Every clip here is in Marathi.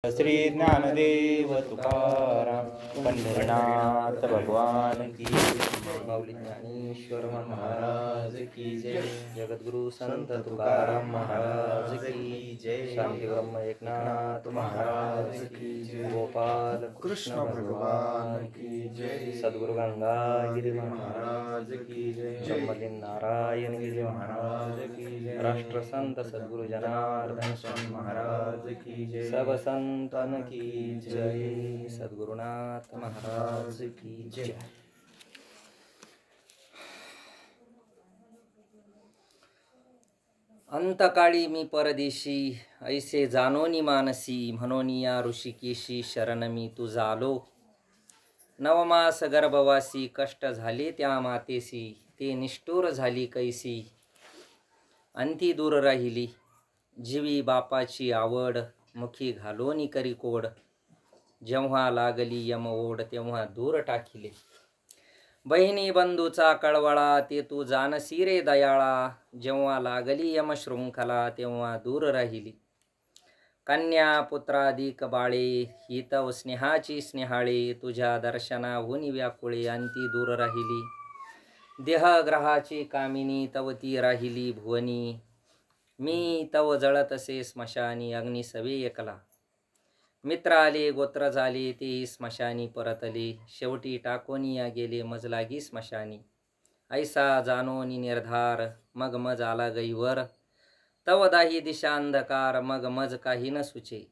श्री ज्ञानदेव तुकाराम पंढरीनाथ भगवान की माऊली ज्ञानेश्वर महाराज की जय। जगद्गुरु संत तुकाराम महाराज की जय। शांती ब्रह्म एकनाथ महाराज की जय। गोपाल कृष्ण भगवान की जय। सद्गुरु गंगागिरी महाराज की जय। ब्रह्मलीन नारायण गिरी महाराज की जय। राष्ट्रसंत सद्गुरु जनार्दन स्वामी महाराज की जय। सब संतन की जय। सद्गुरुनाथ महाराज की जय। अंतकाळी मी परदेशी ऐसे जानोनी मानसी म्हणून या ऋषिकेशी शरण मी तुझा आलो. नवमास गर्भवासी कष्ट झाले त्या मातेसी ते निष्ठुर झाली कैसी. अंती दूर राहिली जीवी बापाची आवड मुखी घालोनी करी कोड. जेव्हा लागली यमओढ तेव्हा दूर टाकिले. बहिणी बंधूचा कळवळा ते तू जानसी रे दयाळा. जेव्हा लागली यमशृंखला तेव्हा दूर राहिली. कन्या पुत्राधिक बाळे ही तव स्नेहाची स्नेहाळे. तुझ्या दर्शनाहून व्याकुळे अंती दूर राहिली. देहग्रहाची कामिनी तव ती राहिली भुवनी. मी तव जळत असे स्मशानी अग्निसवे एकला. मित्र आले गोत्र झाले तेही स्मशानी परतले. शेवटी टाकोनिया गेले मज लागी स्मशानी. ऐसा जानोनी निर्धार मग मज आला गईवर. तव दाही दिशा अंधकार मग मज काही न सुचे.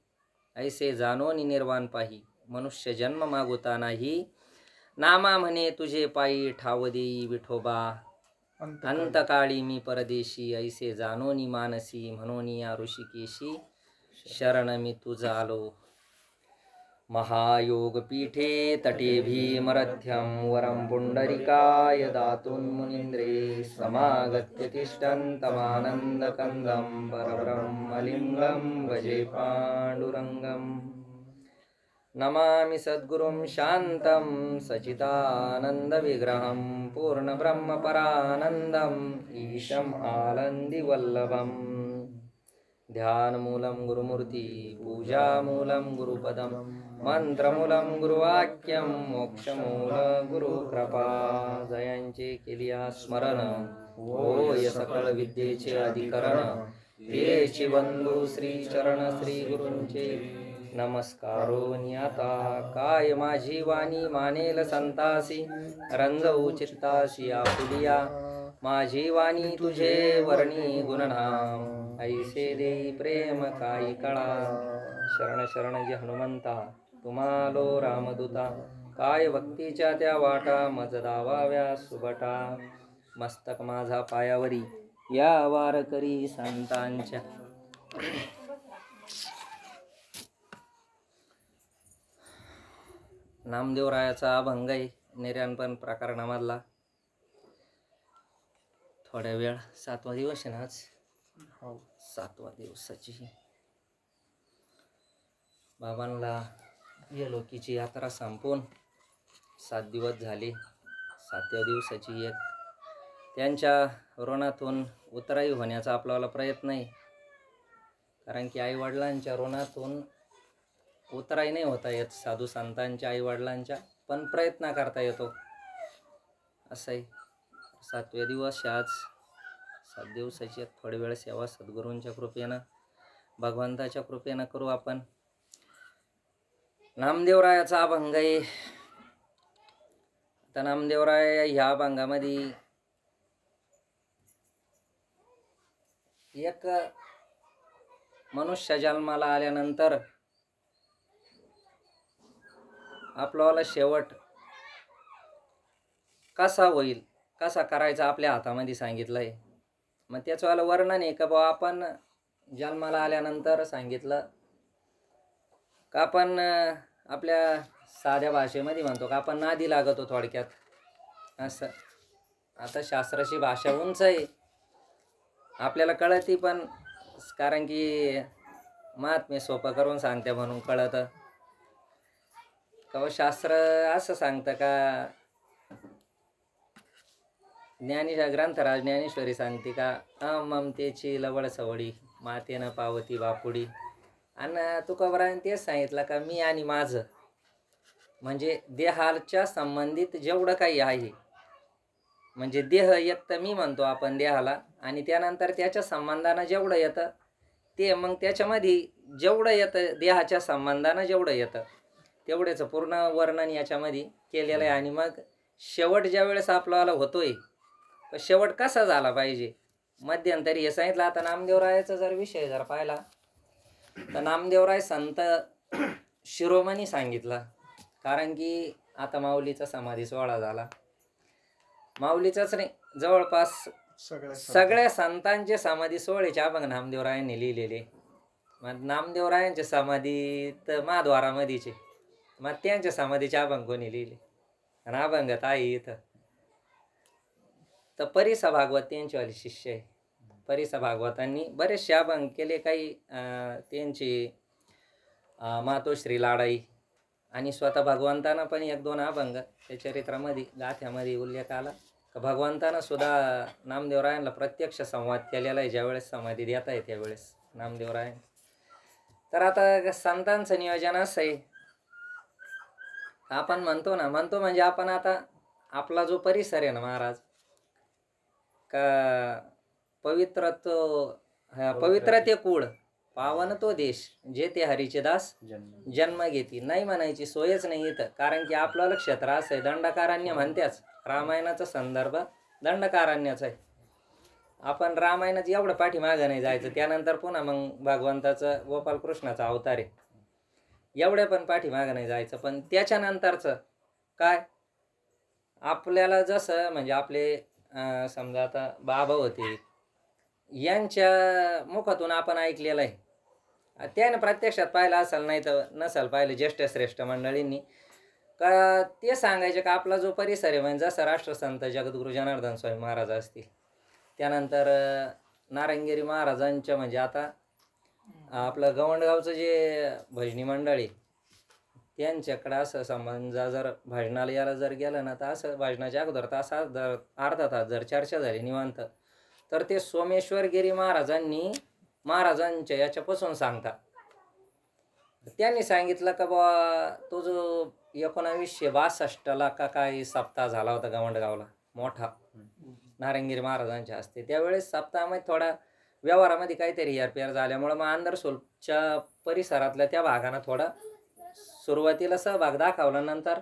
ऐसे जानोनी निर्वाण पाही मनुष्य जन्म मागुता नाही. नामा म्हणे तुझे पायी ठाव देई विठोबा. अंतकाळी मी परदेशी ऐसे जानोनी मानसी म्हणून या ऋषिकेशी शरण मी तुझा आलो. महायोग पीठे तटे भीमरथ्यं वरं पुंडरिकाय दातुं मुनीन्द्रे. समागत्य तिष्ठन्तमानन्दकन्दं परब्रह्मलिङ्गं भजे पाण्डुरङ्गम्. नमामि सद्गुरुं शान्तं सच्चिदानन्दविग्रहं पूर्णब्रह्मपरानन्दम् ईशम् आनन्दिवल्लभम्. ध्यानमूलं गुरुमूर्ति पूजामूलं गुरुपदं मंत्रमूलं गुरुवाक्यं मोक्षमूलं गुरुकृपा. जयांचे केलिया स्मरण होय सकळ विद्येचे अधिकरण. तेची बंधू श्री चरण श्री गुरूंचे नमस्कारो नियता. काय माझी वाणी मानेल संतासी रंजवू चित्तासी आपुलिया. माझी वाणी तुझे वर्णी गुणनाम ऐसे देई प्रेम काही कळा. शरण शरण जे हनुमंता तुम्हालो रामदूता. काय भक्तीच्या त्या वाटा मज दावाव्या सुबटा. मस्तक माझा पायावरी या वारकरी संतांच्या. नामदेवरायाचा अभंग आहे निर्याणपण प्रकरणामधला. थोड्या वेळ 7वा दिवस आहे ना आज. 7वा दिवसाची बाबांना लोकीची यात्रा संपून 7 दिवस झाले. 7व्या दिवसाची एक त्यांच्या ऋणातून उतराई होण्याचा आपल्याला प्रयत्न आहे. कारण की आईवडिलांच्या ऋणातून उतराई नाही होता येत साधू संतांच्या आईवडिलांच्या, पण प्रयत्न करता येतो असं आहे. 7वे दिवस आज 7 दिवसाची एक थोडी वेळ सेवा सद्गुरूंच्या कृपेनं भगवंताच्या कृपेनं करू आपण. नामदेवरायाचा अभंग आहे. आता नामदेवराय ह्या अभंगामध्ये एक मनुष्य जन्माला आल्यानंतर आपल्याला शेवट कसा होईल कसा करायचा आपल्या हातामध्ये सांगितलंय. मग त्याचं वर्णन आहे का बा आपण जन्माला आल्यानंतर सांगितलं का आपण आपल्या साध्या भाषेमध्ये म्हणतो का आपण नादी लागतो थोडक्यात असं. आता शास्त्राची भाषा उंच आहे आपल्याला कळती, पण कारण की महात्मे सोपं करून सांगते म्हणून कळतं का. शास्त्र असं सांगतं का ग्रंथराज ज्ञानेश्वरी सांगते का ममतेची लवळ सवडी मातेनं पावती बापुडी. आणि तुकोबारायन तेच सांगितलं का मी आणि माझं म्हणजे देहाच्या संबंधित जेवढं काही आहे, म्हणजे देह एक तर मी म्हणतो आपण देहाला, आणि त्यानंतर त्याच्या संबंधानं जेवढं येतं ते, मग त्याच्यामध्ये जेवढं येतं देहाच्या संबंधानं जेवढं येतं तेवढ्याचं पूर्ण वर्णन याच्यामध्ये केलेलं आहे. आणि मग शेवट ज्या वेळेस आपल्याला होतोय, तर शेवट कसा झाला पाहिजे मध्यंतरी हे सांगितलं. आता नामदेवरायाचा जर विषय जर पाहिला तर नामदेवराय संत शिरोमणी सांगितला. कारण की आता माऊलीचा समाधी सोहळा झाला, माऊलीचाच नाही जवळपास सगळ्या संतांचे समाधी सोहळ्याचे अभंग नामदेवरायांनी लिहिलेले. मग नामदेवरायांच्या समाधी तर महाद्वारामध्येचे, मग त्यांच्या समाधीचे अभंग कोणी लिहिले? आणि अभंगात आहे इथं तर परिसा भागवत त्यांचेवाले शिष्य आहे. परिसा भागवतांनी बरेचसे अभंग केले. काही त्यांची मातोश्री लाडाई आणि स्वतः भगवंतांना पण एक दोन अभंग त्या चरित्रामध्ये गाथ्यामध्ये उल्लेख आला का भगवंतानं सुद्धा नामदेवरायांना प्रत्यक्ष संवाद केलेला आहे ज्यावेळेस समाधी देत आहे त्यावेळेस नामदेवराय. तर आता संतांचं नियोजन असं आहे, आपण म्हणतो म्हणजे आपण आता आपला जो परिसर आहे ना महाराज का पवित्र ते कुळ पावन तो देश जे ते हरीचे दास जन्म घेती. नाही म्हणायची सोयच नाही इथं, कारण की आपल्याला क्षेत्र असं आहे दंडकारण्य म्हणत्याच. रामायणाचा संदर्भ दंडकारण्याचा आहे. आपण रामायणात एवढं पाठीमागं नाही जायचं, त्यानंतर पुन्हा मग भगवंताचं गोपालकृष्णाचा अवतार आहे एवढ्या पण पाठीमागं नाही जायचं. पण त्याच्यानंतरचं काय आपल्याला जसं म्हणजे आपले समजा आता बाबा होते यांच्या मुखातून आपण ऐकलेलं आहे, त्यानं प्रत्यक्षात पाहिलं असेल नाही तर नसेल पाहिलं ज्येष्ठ श्रेष्ठ मंडळींनी का ते सांगायचे का आपला जो परिसर आहे म्हणजे जसं राष्ट्रसंत जगद्गुरू जनार्दन स्वामी महाराज असतील, त्यानंतर नारायणगिरी महाराजांच्या म्हणजे आता आपलं गवंडगावचं जे भजनी मंडळी त्यांच्याकडं असं समजा जर भजनालयाला जर गेलं ना तर असं भजनाच्या अगोदर तासा जर अर्धा तास जर चर्चा झाली निवांत तर ते सोमेश्वरगिरी महाराजांच्या याच्यापासून सांगतात. त्यांनी सांगितलं का बा तो जो 1962ला का काही सप्ताह झाला होता गवंडगावला मोठा नारायणगिरी महाराजांच्या हस्ते, त्यावेळेस सप्ताहामध्ये थोडा व्यवहारामध्ये काहीतरी हेरफेर झाल्यामुळं मग आंदरसोलच्या परिसरातल्या त्या भागानं थोडा सुरुवातीला सहभाग दाखवला, नंतर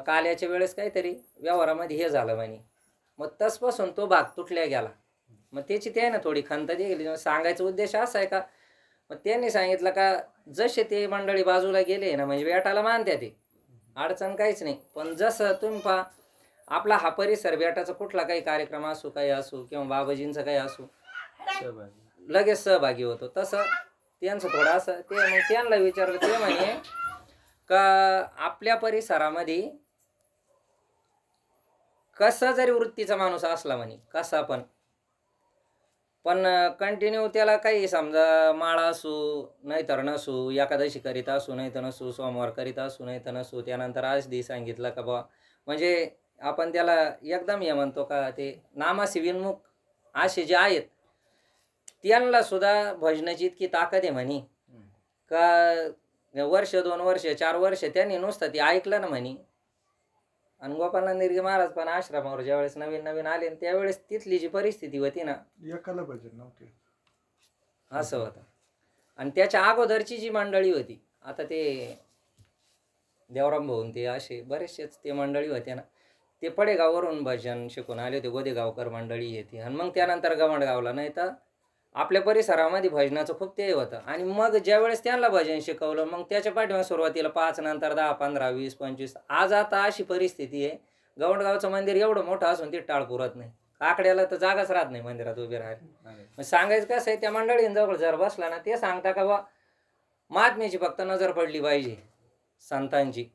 काल्याच्या वेळेस काहीतरी व्यवहारामध्ये हे झालं म्हणे, मग तसपासून तो भाग तुटल्या गेला. मग त्याची ते ना थोडी खंत गेली. सांगायचा उद्देश असा आहे का मग त्यांनी सांगितलं का जसे ते मंडळी बाजूला गेले ना म्हणजे बेटाला मानत्या ते अडचण काहीच नाही, पण जसं तुम्ही पहा आपला हा परिसर बेटाचा कुठला काही कार्यक्रम असू काही असू किंवा बाबाजींचं काही असू लगेच सहभागी होतो, तसं त्यांचं थोडं असं ते मग त्यांना विचारलं ते म्हणे का आपल्या परिसरामध्ये कसा जरी वृत्तीचा माणूस असला म्हणे कसा पण कंटिन्यू त्याला काही समजा माळा असू नाहीतर नसू, एकादशी करीत असू नाही तर नसू, सोमवार करीत असू नाही तर नसू, त्यानंतर आज दी सांगितलं का बा म्हणजे आपण त्याला एकदम हे म्हणतो का ते नामासी विन्मुख असे जे आहेत त्यांना सुद्धा भजनाची इतकी ताकद आहे म्हणे का वर्ष 2 वर्ष 4 वर्ष त्यांनी नुसतं ते ऐकलं ना म्हणे. आणि गोपालनंदगिरी महाराज पण आश्रमावर ज्यावेळेस नवीन आले त्यावेळेस तिथली जी परिस्थिती होती ना एकाला भजन नव्हते असं होतं. आणि त्याच्या अगोदरची जी मंडळी होती आता ते देवराम भाऊन ते असे बरेचसेच ते मंडळी होते ना ते पडेगाववरून भजन शिकून आले होते, गोदेगावकर मंडळी येते. आणि मग त्यानंतर गवंडगावला नाही तर आपल्या परिसरामध्ये भजनाचं खूप ते होतं. आणि मग ज्यावेळेस त्यांना भजन शिकवलं मग त्याच्या पाठीमागे सुरुवातीला 5 नंतर 10 15 20 25 आज आता अशी परिस्थिती आहे गवंडगावचं मंदिर एवढं मोठं असून ते टाळ पुरत नाही, आकड्याला तर जागाच राहत नाही मंदिरात उभे राहायला. मग सांगायचं कसं आहे त्या मंडळींजवळ जर बसला ना ते सांगता का बा महात्म्याची फक्त नजर पडली पाहिजे संतांची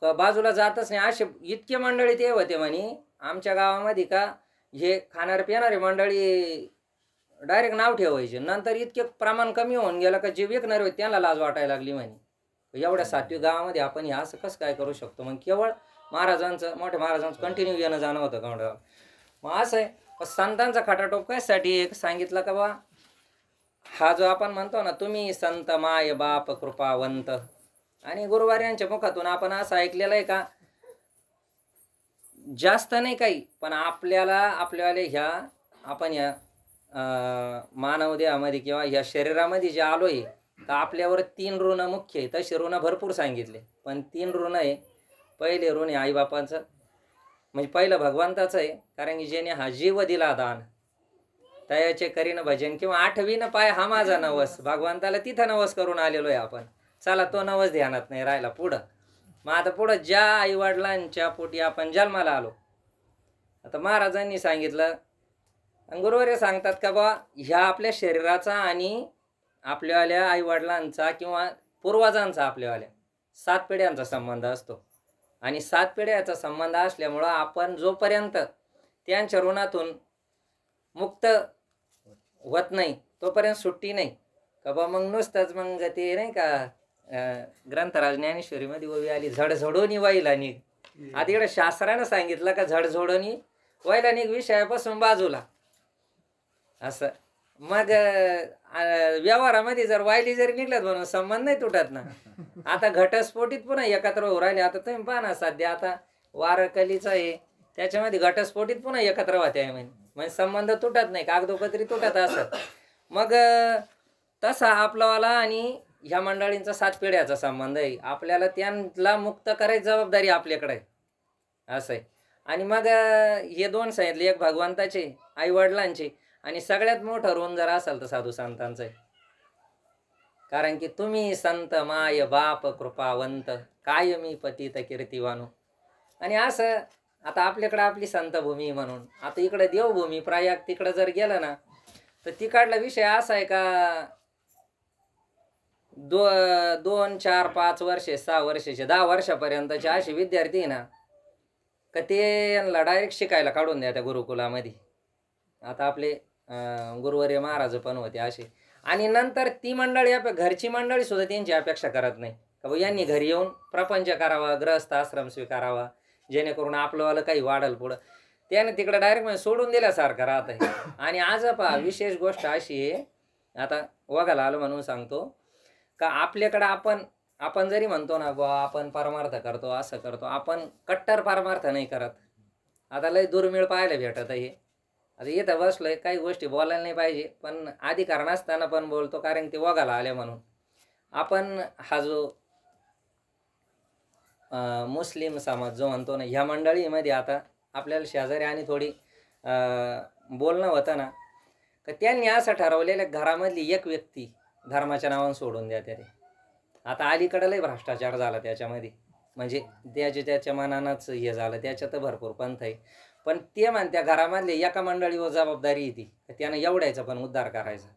बाजूला जातच नाही. असे इतके मंडळी ते होते म्हणे आमच्या गावामध्ये का हे खाणारे पिणारे मंडळी डायरेक्ट नाव ठेवायचे, नंतर इतके प्रमाण कमी होऊन गेलं का जे विकणारे होते त्यांना लाज वाटायला लागली म्हणे. एवढ्या सात्विक गावामध्ये आपण हे असं कसं काय करू शकतो. मग केवळ महाराजांचं मोठ्या महाराजांचं कंटिन्यू येणं जाणं होतं गवंडगाव. मग असं आहे संतांचा खटाटोप कशासाठी एक सांगितलं का बा हा जो आपण म्हणतो ना, तुम्ही संत माय बाप कृपावंत, आणि गुरुवार्यांच्या मुखातून आपण असं ऐकलेलं आहे का, जास्त नाही काही, पण आपल्यावाले ह्या आपण या मानव देहामध्ये किंवा ह्या शरीरामध्ये जे आलोय, तर आपल्यावर 3 ऋण मुख्य आहे. तसे ऋण भरपूर सांगितले, पण 3 ऋण आहे. पहिले ऋण आहे आईबापांचं, म्हणजे पहिलं भगवंताचं आहे, कारण की ज्याने हा जीव दिला दान, तयाचे करीन भजन, किंवा 8वीनं पाय हा माझा नवस, भगवंताला तिथं नवस करून आलेलो आहे आपण. चला, तो नवस ध्यानात नाही राहिला. पुढं मग आता पुढं ज्या आईवडिलांच्या पोटी आपण जन्माला आलो, आता महाराजांनी सांगितलं, गुरुवारे सांगतात का बा, ह्या आपल्या शरीराचा आणि आपल्यावाल्या आईवडिलांचा किंवा पूर्वजांचा आपल्यावाल्या 7 पिढ्यांचा संबंध असतो. आणि 7 पिढ्याचा संबंध असल्यामुळं आपण जोपर्यंत त्यांच्या ऋणातून मुक्त होत नाही तोपर्यंत सुट्टी नाही का बा. मग नुसतंच मग ते नाही का, ग्रंथराज ज्ञानेश्वरीमध्ये ओवी आली, झडझडोनी वाईला निघ. आता इकडे शास्त्रानं सांगितलं का झडझडोनी वाईला निघ, विषयापासून बाजूला असं. मग व्यवहारामध्ये जर वायली जरी निघल्यात म्हणून संबंध नाही तुटत ना. आता घटस्फोटीत पुन्हा एकत्र होऊ राहिले. आता तुम्ही पहा ना, सध्या आता वारकलीचं आहे, त्याच्यामध्ये घटस्फोटीत पुन्हा एकत्र होते, म्हणजे संबंध तुटत नाही, कागदोपत्री तुटत असत. मग तसा आपलावाला आणि ह्या मंडळींचा 7 पिढ्याचा संबंध आहे. आपल्याला त्यांना मुक्त करायची जबाबदारी आपल्याकडे आहे, असं आहे. आणि मग हे 2 सांगितले, एक भगवंताचे, आईवडिलांचे, आणि सगळ्यात मोठं ऋण जर असेल तर साधू संतांचं आहे. कारण की तुम्ही संत माय बाप कृपावंत, कायमी पतित कीर्तिवानो. आणि असं आता आपल्याकडं आपली संतभूमी म्हणून, आता इकडे देवभूमी प्रयाग तिकडं जर गेलं ना, तर तिकडला विषय असा आहे का, 2, 4, 5 वर्षे, 6 वर्षाचे, 10 वर्षापर्यंतचे असे विद्यार्थी ना, का ते डायरेक्ट शिकायला काढून द्या त्या गुरुकुलामध्ये. आता आपले गुरुवर्य महाराज पण होते असे. आणि नंतर ती मंडळी, घरची मंडळी सुद्धा त्यांची अपेक्षा करत नाही का बा यांनी घरी येऊन प्रपंच करावा, ग्रहस्थ आश्रम स्वीकारावा, जेणेकरून आपलंवालं काही वाढल पुढं. त्याने तिकडे डायरेक्ट म्हणजे सोडून दिल्यासारखं राहत आहे. आणि आज पहा, विशेष गोष्ट अशी आहे, आता वगाला आलो म्हणून सांगतो का, आपल्याकडं आपण जरी म्हणतो ना बा आपण परमार्थ करतो, असं करतो, आपण कट्टर परमार्थ नाही करत. आता लय दुर्मिळ पाहायला भेटत आहे. आता इथं बसलोय, काही गोष्टी बोलायला नाही पाहिजे, पण अधिकार नसताना पण बोलतो, कारण ते वगाला आले म्हणून. आपण हा जो मुस्लिम समाज जो म्हणतो ना, ह्या मंडळीमध्ये आता आपल्याला शेजारी आणि थोडी बोलणं होतं ना, का त्यांनी असं ठरवलेलं, घरामधली एक व्यक्ती धर्माच्या नावानं सोडून द्या तरी. आता अलीकडं लय भ्रष्टाचार झाला त्याच्यामध्ये, म्हणजे त्याच्या मनानंच हे झालं, त्याच्यात भरपूर पंथ आहे. पण ते म्हणत्या घरामधले एका मंडळीवर जबाबदारी येते, त्यानं एवढ्याचा पण उद्धार करायचा.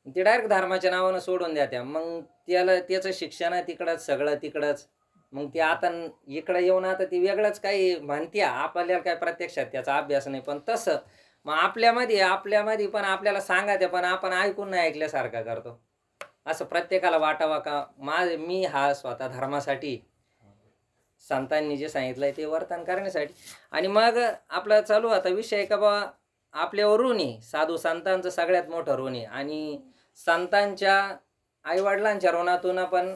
ते डायरेक्ट धर्माच्या नावानं सोडून द्या त्या. मग त्याचं शिक्षण तिकडंच, सगळं तिकडंच. मग ते आता इकडं येऊन आता ती वेगळंच काही म्हणत्या, आपल्याला काय प्रत्यक्षात त्याचा अभ्यास नाही. पण तसं मग आपल्यामध्ये पण आपल्याला सांगायचं, पण आपण ऐकून नाही ऐकल्यासारखा करतो. असं प्रत्येकाला वाटावा का मी हा स्वतः धर्मासाठी, संतांनी जे सांगितलंय ते वर्तन करण्यासाठी. आणि मग आपला चालू आता विषय का बा, आपल्यावर ऋण आहे, साधू संतांचं सगळ्यात मोठं ऋण आहे. आणि संतांच्या आईवडिलांच्या ऋणातून आपण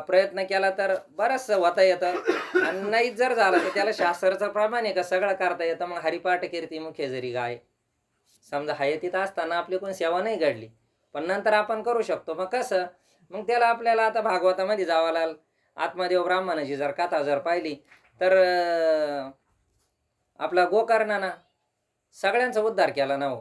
प्रयत्न केला तर बरंचसं होता येतं. आणि नाही जर झालं तर त्याला शास्त्राचं प्रमाण आहे का सगळं करता येतं. मग हरिपाठ कीर्ती मुखे जरी गाय, समजा हयतीत असताना आपली कोण सेवा नाही घडली, पण नंतर आपण करू शकतो. मग कसं, मग त्याला आपल्याला आता भागवतामध्ये जावं लागेल. आत्मदेव ब्राह्मणाची जर कथा जर पाहिली तर आपला गोकर्णानं सगळ्यांचा उद्धार केला ना हो.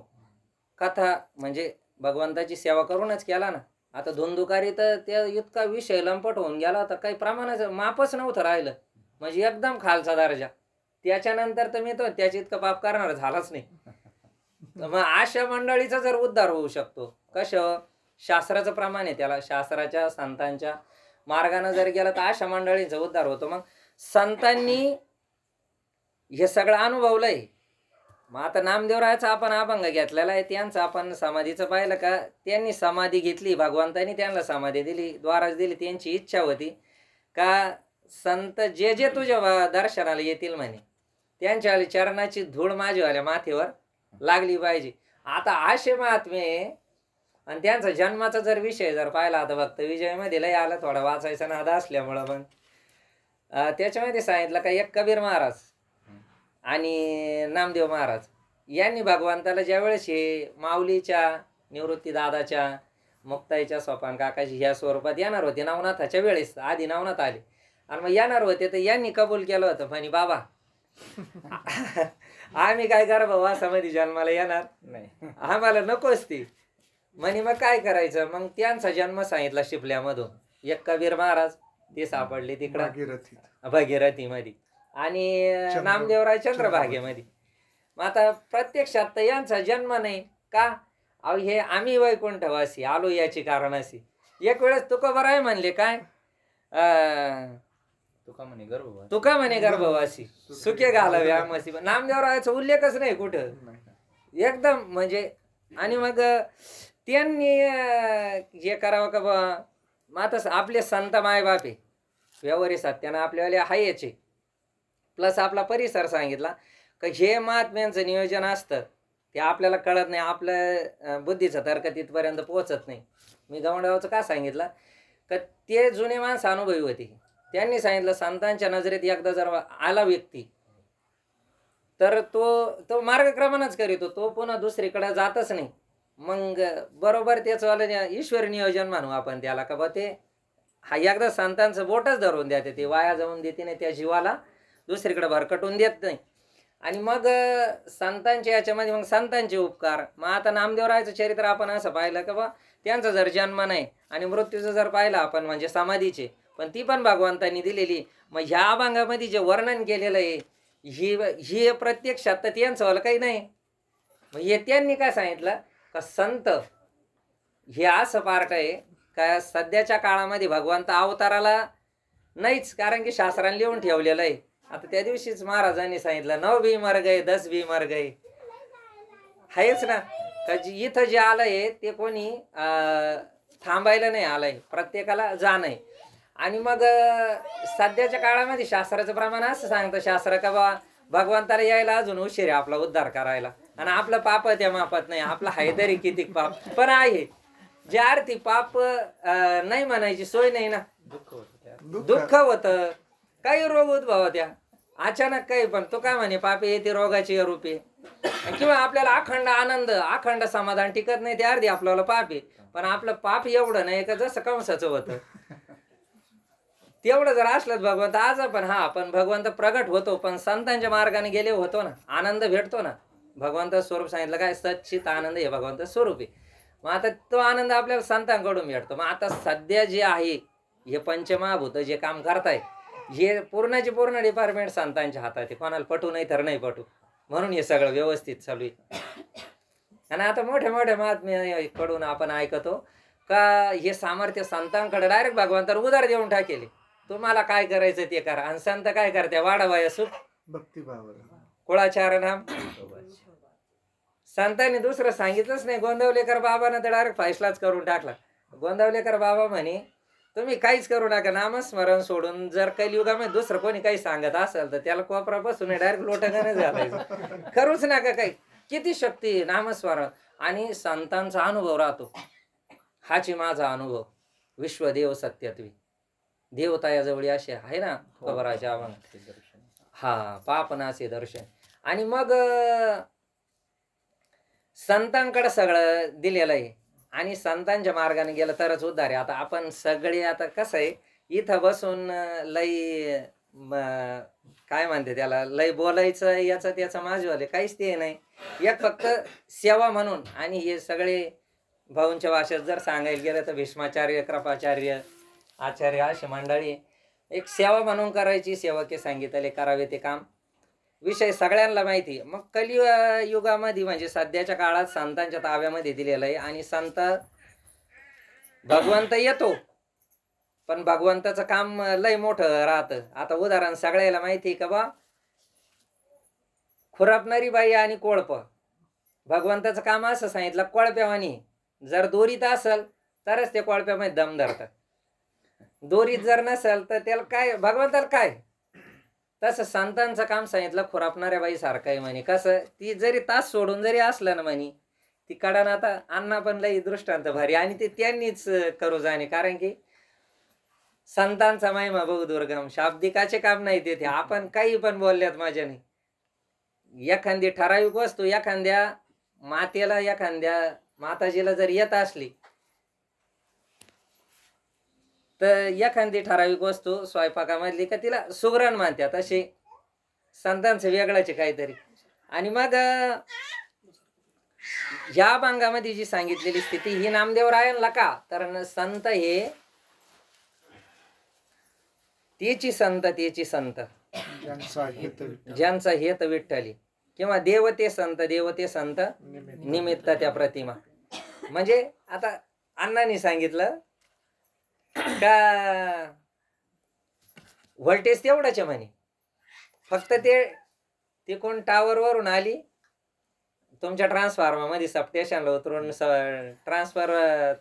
कथा म्हणजे भगवंताची सेवा करूनच केला ना. आता धुंदुकारी तर त्या इतका विषय लंपट होऊन गेला होता, काही प्रमाणाचं मापच नव्हतं राहिलं, म्हणजे एकदम खालचा दर्जा. त्याच्यानंतर तर मी तो त्याची इतकं पाप करणार झालाच नाही. मग अशा मंडळीचा जर उद्धार होऊ शकतो, कसं शास्त्राचं प्रमाण आहे त्याला, शास्त्राच्या संतांच्या मार्गाने जर गेला तर अशा मंडळींचा उद्धार होतो. मग संतांनी हे सगळं अनुभवलंय. मग आता नामदेवरायाचा आपण अभंग घेतलेला आहे, त्यांचं आपण समाधीचं पाहिलं का, त्यांनी समाधी घेतली, भगवंतांनी त्यांना समाधी दिली, द्वाराज दिली. त्यांची इच्छा होती का संत जे जे तुझ्या दर्शनाला येतील म्हणे, त्यांच्या चरणाची धूळ माझ्यावाल्या माथेवर लागली पाहिजे. आता असे महात्मे आणि त्यांचा जन्माचा जर विषय जर पाहिला आता भक्त विजयमध्ये लय आला थोडा वाचायचा नाद असल्यामुळं मग त्याच्यामध्ये सांगितलं का एक कबीर महाराज आणि नामदेव महाराज यांनी भगवंताला ज्यावेळेस हे माऊलीच्या निवृत्ती दादाच्या मुक्ताईच्या सोपान काकाची ह्या स्वरूपात येणार होते नवनाथाच्या वेळेस आधी नवनाथ आले आणि मग येणार होते तर यांनी कबूल केलं होतं म्हणे बाबा आम्ही काय गर्भवासामध्ये जन्माला येणार नाही आम्हाला नकोच ती म्हणे मग काय करायचं मग त्यांचा जन्म सांगितला शिपल्यामधून एक कबीर महाराज ते सापडले तिकडं भगीरथीमध्ये आणि नामदेवराय चंद्रभागेमध्ये मग आता प्रत्यक्षात तर यांचा जन्म नाही का अहो हे आम्ही वैकुंठवासी आलो याची कारण अशी एक वेळेस तुकोबा आहे म्हणले काय तुका म्हणे गर्भवासी सुखे घालावे आमसी नामदेवरायाचा उल्लेखच नाही कुठं एकदम म्हणजे आणि मग त्यांनी हे करावं का बा मग आता आपले संत मायबापे व्यवहारी सत्यानं आपल्यावाले हायचे प्लस आपला परिसर सांगितला का हे महात्म्यांचं नियोजन असतं ते आपल्याला कळत नाही आपलं बुद्धीचं तर्क तिथपर्यंत पोहोचत नाही मी गवंडावचं का सांगितलं का ते जुने माणसं अनुभवी होते त्यांनी सांगितलं संतांच्या नजरेत एकदा जर आला व्यक्ती तर तो मार्गक्रमणच करीतो तो पुन्हा दुसरीकडे जातच नाही मग बरोबर त्याचं वाला ईश्वर नियोजन म्हणू आपण त्याला का बा ते हा एकदा संतांचं बोटच धरून द्या ते वाया जाऊन देते नाही त्या जीवाला दुसरीकडे भरकटून देत नाही आणि मग संतांच्या याच्यामध्ये मग संतांचे उपकार मग आता नामदेवरायचं चरित्र आपण असं पाहिलं का बा त्यांचा जर जन्म नाही आणि मृत्यूचं जर पाहिलं आपण म्हणजे समाधीचे पण ती पण भगवंतांनी दिलेली मग ह्या अभंगामध्ये जे वर्णन केलेलं आहे ही प्रत्यक्षात तर त्यांचं वाला काही नाही मग हे त्यांनी काय सांगितलं का संत हे असं पार्ट आहे का सध्याच्या काळामध्ये भगवंत अवताराला नाहीच कारण की शास्त्रांनी लिहून ठेवलेलं आहे आता त्या दिवशीच महाराजांनी सांगितलं 9 भी मर गए 10 भी मर गए आहेच ना का इथं जे आलंय ते कोणी थांबायला नाही आलंय प्रत्येकाला जाणं आणि मग सध्याच्या काळामध्ये शास्त्राचं प्रमाण असं सांगतं शास्त्र का बा भगवंताला यायला अजून उशीर आहे आपला उद्धार करायला आणि आपलं पाप त्या मापात नाही आपलं आहे तरी किती पाप पण आहे जे आरती पाप नाही म्हणायची सोय नाही ना दुःख होतं काही रोग उद्भव त्या अचानक काही पण तो काय म्हणे पापे येते रोगाची रूपे किंवा आपल्याला अखंड आनंद अखंड समाधान टिकत नाही ते अर्धी आपल्याला पाप आहे पण आपलं पाप एवढं नाही का जसं कंसाचं होतं तेवढं जर असलं भगवंत आज पण हा पण भगवंत प्रगट होतो पण संतांच्या मार्गाने गेले होतो ना आनंद भेटतो ना भगवंत स्वरूप सांगितलं काय सच्चित आनंद हे भगवंत स्वरूप आहे मग आता तो आनंद आपल्याला संतांकडून भेटतो मग आता सध्या जे आहे हे पंचमहाभूत जे काम करताय हे पूर्णचे पूर्ण डिपार्टमेंट संतांच्या हातात आहे कोणाला पटू नाही तर नाही पटू म्हणून हे सगळं व्यवस्थित चालू आहे आणि आता मोठ्या मोठ्या महात्म्य कडून आपण ऐकतो का हे सामर्थ्य संतांकडे डायरेक्ट भगवंताला उधार देऊन टाकेले तुम्हाला काय करायचं ते करा आणि संत काय करते वाढवाय सुख भक्तिभाव कुळाचार नाम संतांनी दुसरं सांगितलंच नाही गोंदवलेकर बाबानं तर डायरेक्ट फैसलाच करून टाकला गोंदवलेकर बाबा म्हणे तुम्ही काहीच करू नका नामस्मरण सोडून जर कलियुगामध्ये दुसरं कोणी काही सांगत असेल तर त्याला कोपरा बसून डायरेक्ट लोटगाने घालायचं करूच नका काही किती शक्ती नामस्मरण आणि संतांचा अनुभव राहतो हाची माझा अनुभव विश्वदेव सत्यत्वी देवता या जवळ असे आहे ना खबराच्या हा पापनाचे दर्शन आणि मग संतांकडे सगळं दिलेलं आहे आणि संतांच्या मार्गाने गेलं तरच उद्धार आहे आता आपण सगळे आता कसं आहे इथं बसून लई काय म्हणते त्याला लई बोलायचं याचं त्याचं माझ्यावाले काहीच ते नाही एक फक्त सेवा म्हणून आणि हे सगळे भाऊंच्या भाषेत जर सांगायला गेलं तर भीष्माचार्य कृपाचार्य आचार्य अशी मंडळी एक सेवा म्हणून करायची सेवके सांगितले करावे ते काम विषय सगळ्यांना माहिती मग कलियुगामध्ये म्हणजे सध्याच्या काळात संतांच्या ताब्यामध्ये दिलेलं आहे आणि संत भगवंत येतो पण भगवंताचं काम लय मोठं राहतं आता उदाहरण सगळ्याला माहिती का बा खुरापणारी बाई आणि कोळप भगवंताचं काम असं सांगितलं कोळप्यावानी जर दोरीत असेल तरच ते कोळप्यामध्ये दम धरतात दोरीत जर नसेल तर त्याला काय भगवंताला काय तसं संतांचं काम सांगितलं खुरापणाऱ्या बाई सारखं आहे म्हणे कसं ती जरी तास सोडून जरी असलं ना म्हणे ती कडान आता अण्णा पण लई दृष्टांत भारी आणि ते त्यांनीच करू जाणे, कारण की संतांचा महिमा बहुदुर्गम, शाब्दिकाचे काम नाही ते आपण काही पण बोलल्यात माझ्या नाही. एखादी ठराविक वस्तू एखाद्या मातेला एखाद्या माताजीला जर येत असली तर एखादी ठराविक वस्तू स्वयंपाकामधली का तिला सुगरण मानतात, असे संतांचं वेगळाचे काहीतरी. आणि मग ह्या भांगामध्ये जी सांगितलेली स्थिती ही नामदेवरायांना का, तर संत हे तेची संत ज्यांचा हेत विठ्ठली, किंवा देवते संत निमित्त त्या प्रतिमा. म्हणजे आता अण्णांनी सांगितलं का व्होल्टेज तेवढाच आहे म्हणे, फक्त ते कोण टावर वरून आली तुमच्या ट्रान्सफॉर्मरमध्ये सबस्टेशनला उतरून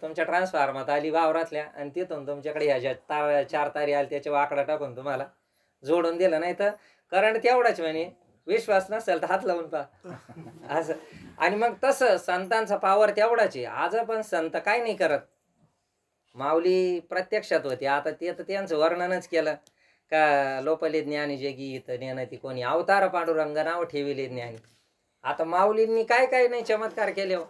तुमच्या ट्रान्सफॉर्मरात आली वावरातल्या, आणि तिथून तुमच्याकडे ह्या 4 तारी आली त्याच्या वाकडा टाकून तुम्हाला जोडून दिलं, नाही तर करंट तेवढाच म्हणे. विश्वास नसेल तर हात लावून पहा असं. आणि मग तसं संतांचा पावर तेवढाच आहे. आज पण संत काय नाही करत, माऊली प्रत्यक्षात होती. आता ते तर त्यांचं वर्णनच केलं का लोपले ज्ञानी जगी इथं नेणं ती कोणी, अवतार पांडुरंग नाव ठेविले ज्ञानी. आता माऊलींनी काय काय नाही चमत्कार केले हो,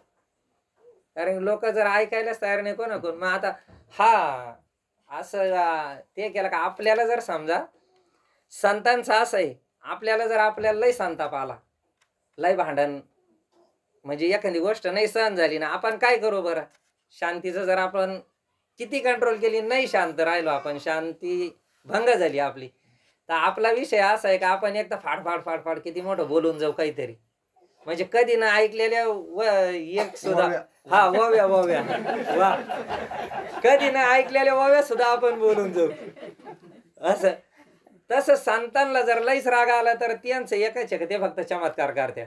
कारण लोक जर ऐकायलाच तयार नाही कोण. मग आता हा असं ते केलं का आपल्याला जर समजा संतांचं असं आहे, आपल्याला लय संताप आला, लय भांडण, म्हणजे एखादी गोष्ट नाही सहन झाली ना, आपण काय करू बरं. शांतीचं जर आपण किती कंट्रोल केली, नाही शांत राहिलो आपण, शांती भंग झाली आपली, तर आपला विषय असा आहे का आपण एकदा फाड किती मोठं बोलून जाऊ काहीतरी, म्हणजे कधी ना ऐकलेल्या एक सुद्धा हा वव्या वा कधी ना ऐकलेल्या वव्या सुद्धा आपण बोलून जाऊ असं. तसं संतांना जर लईच राग आला तर त्यांचं एकच आहे का ते फक्त चमत्कार करत्या,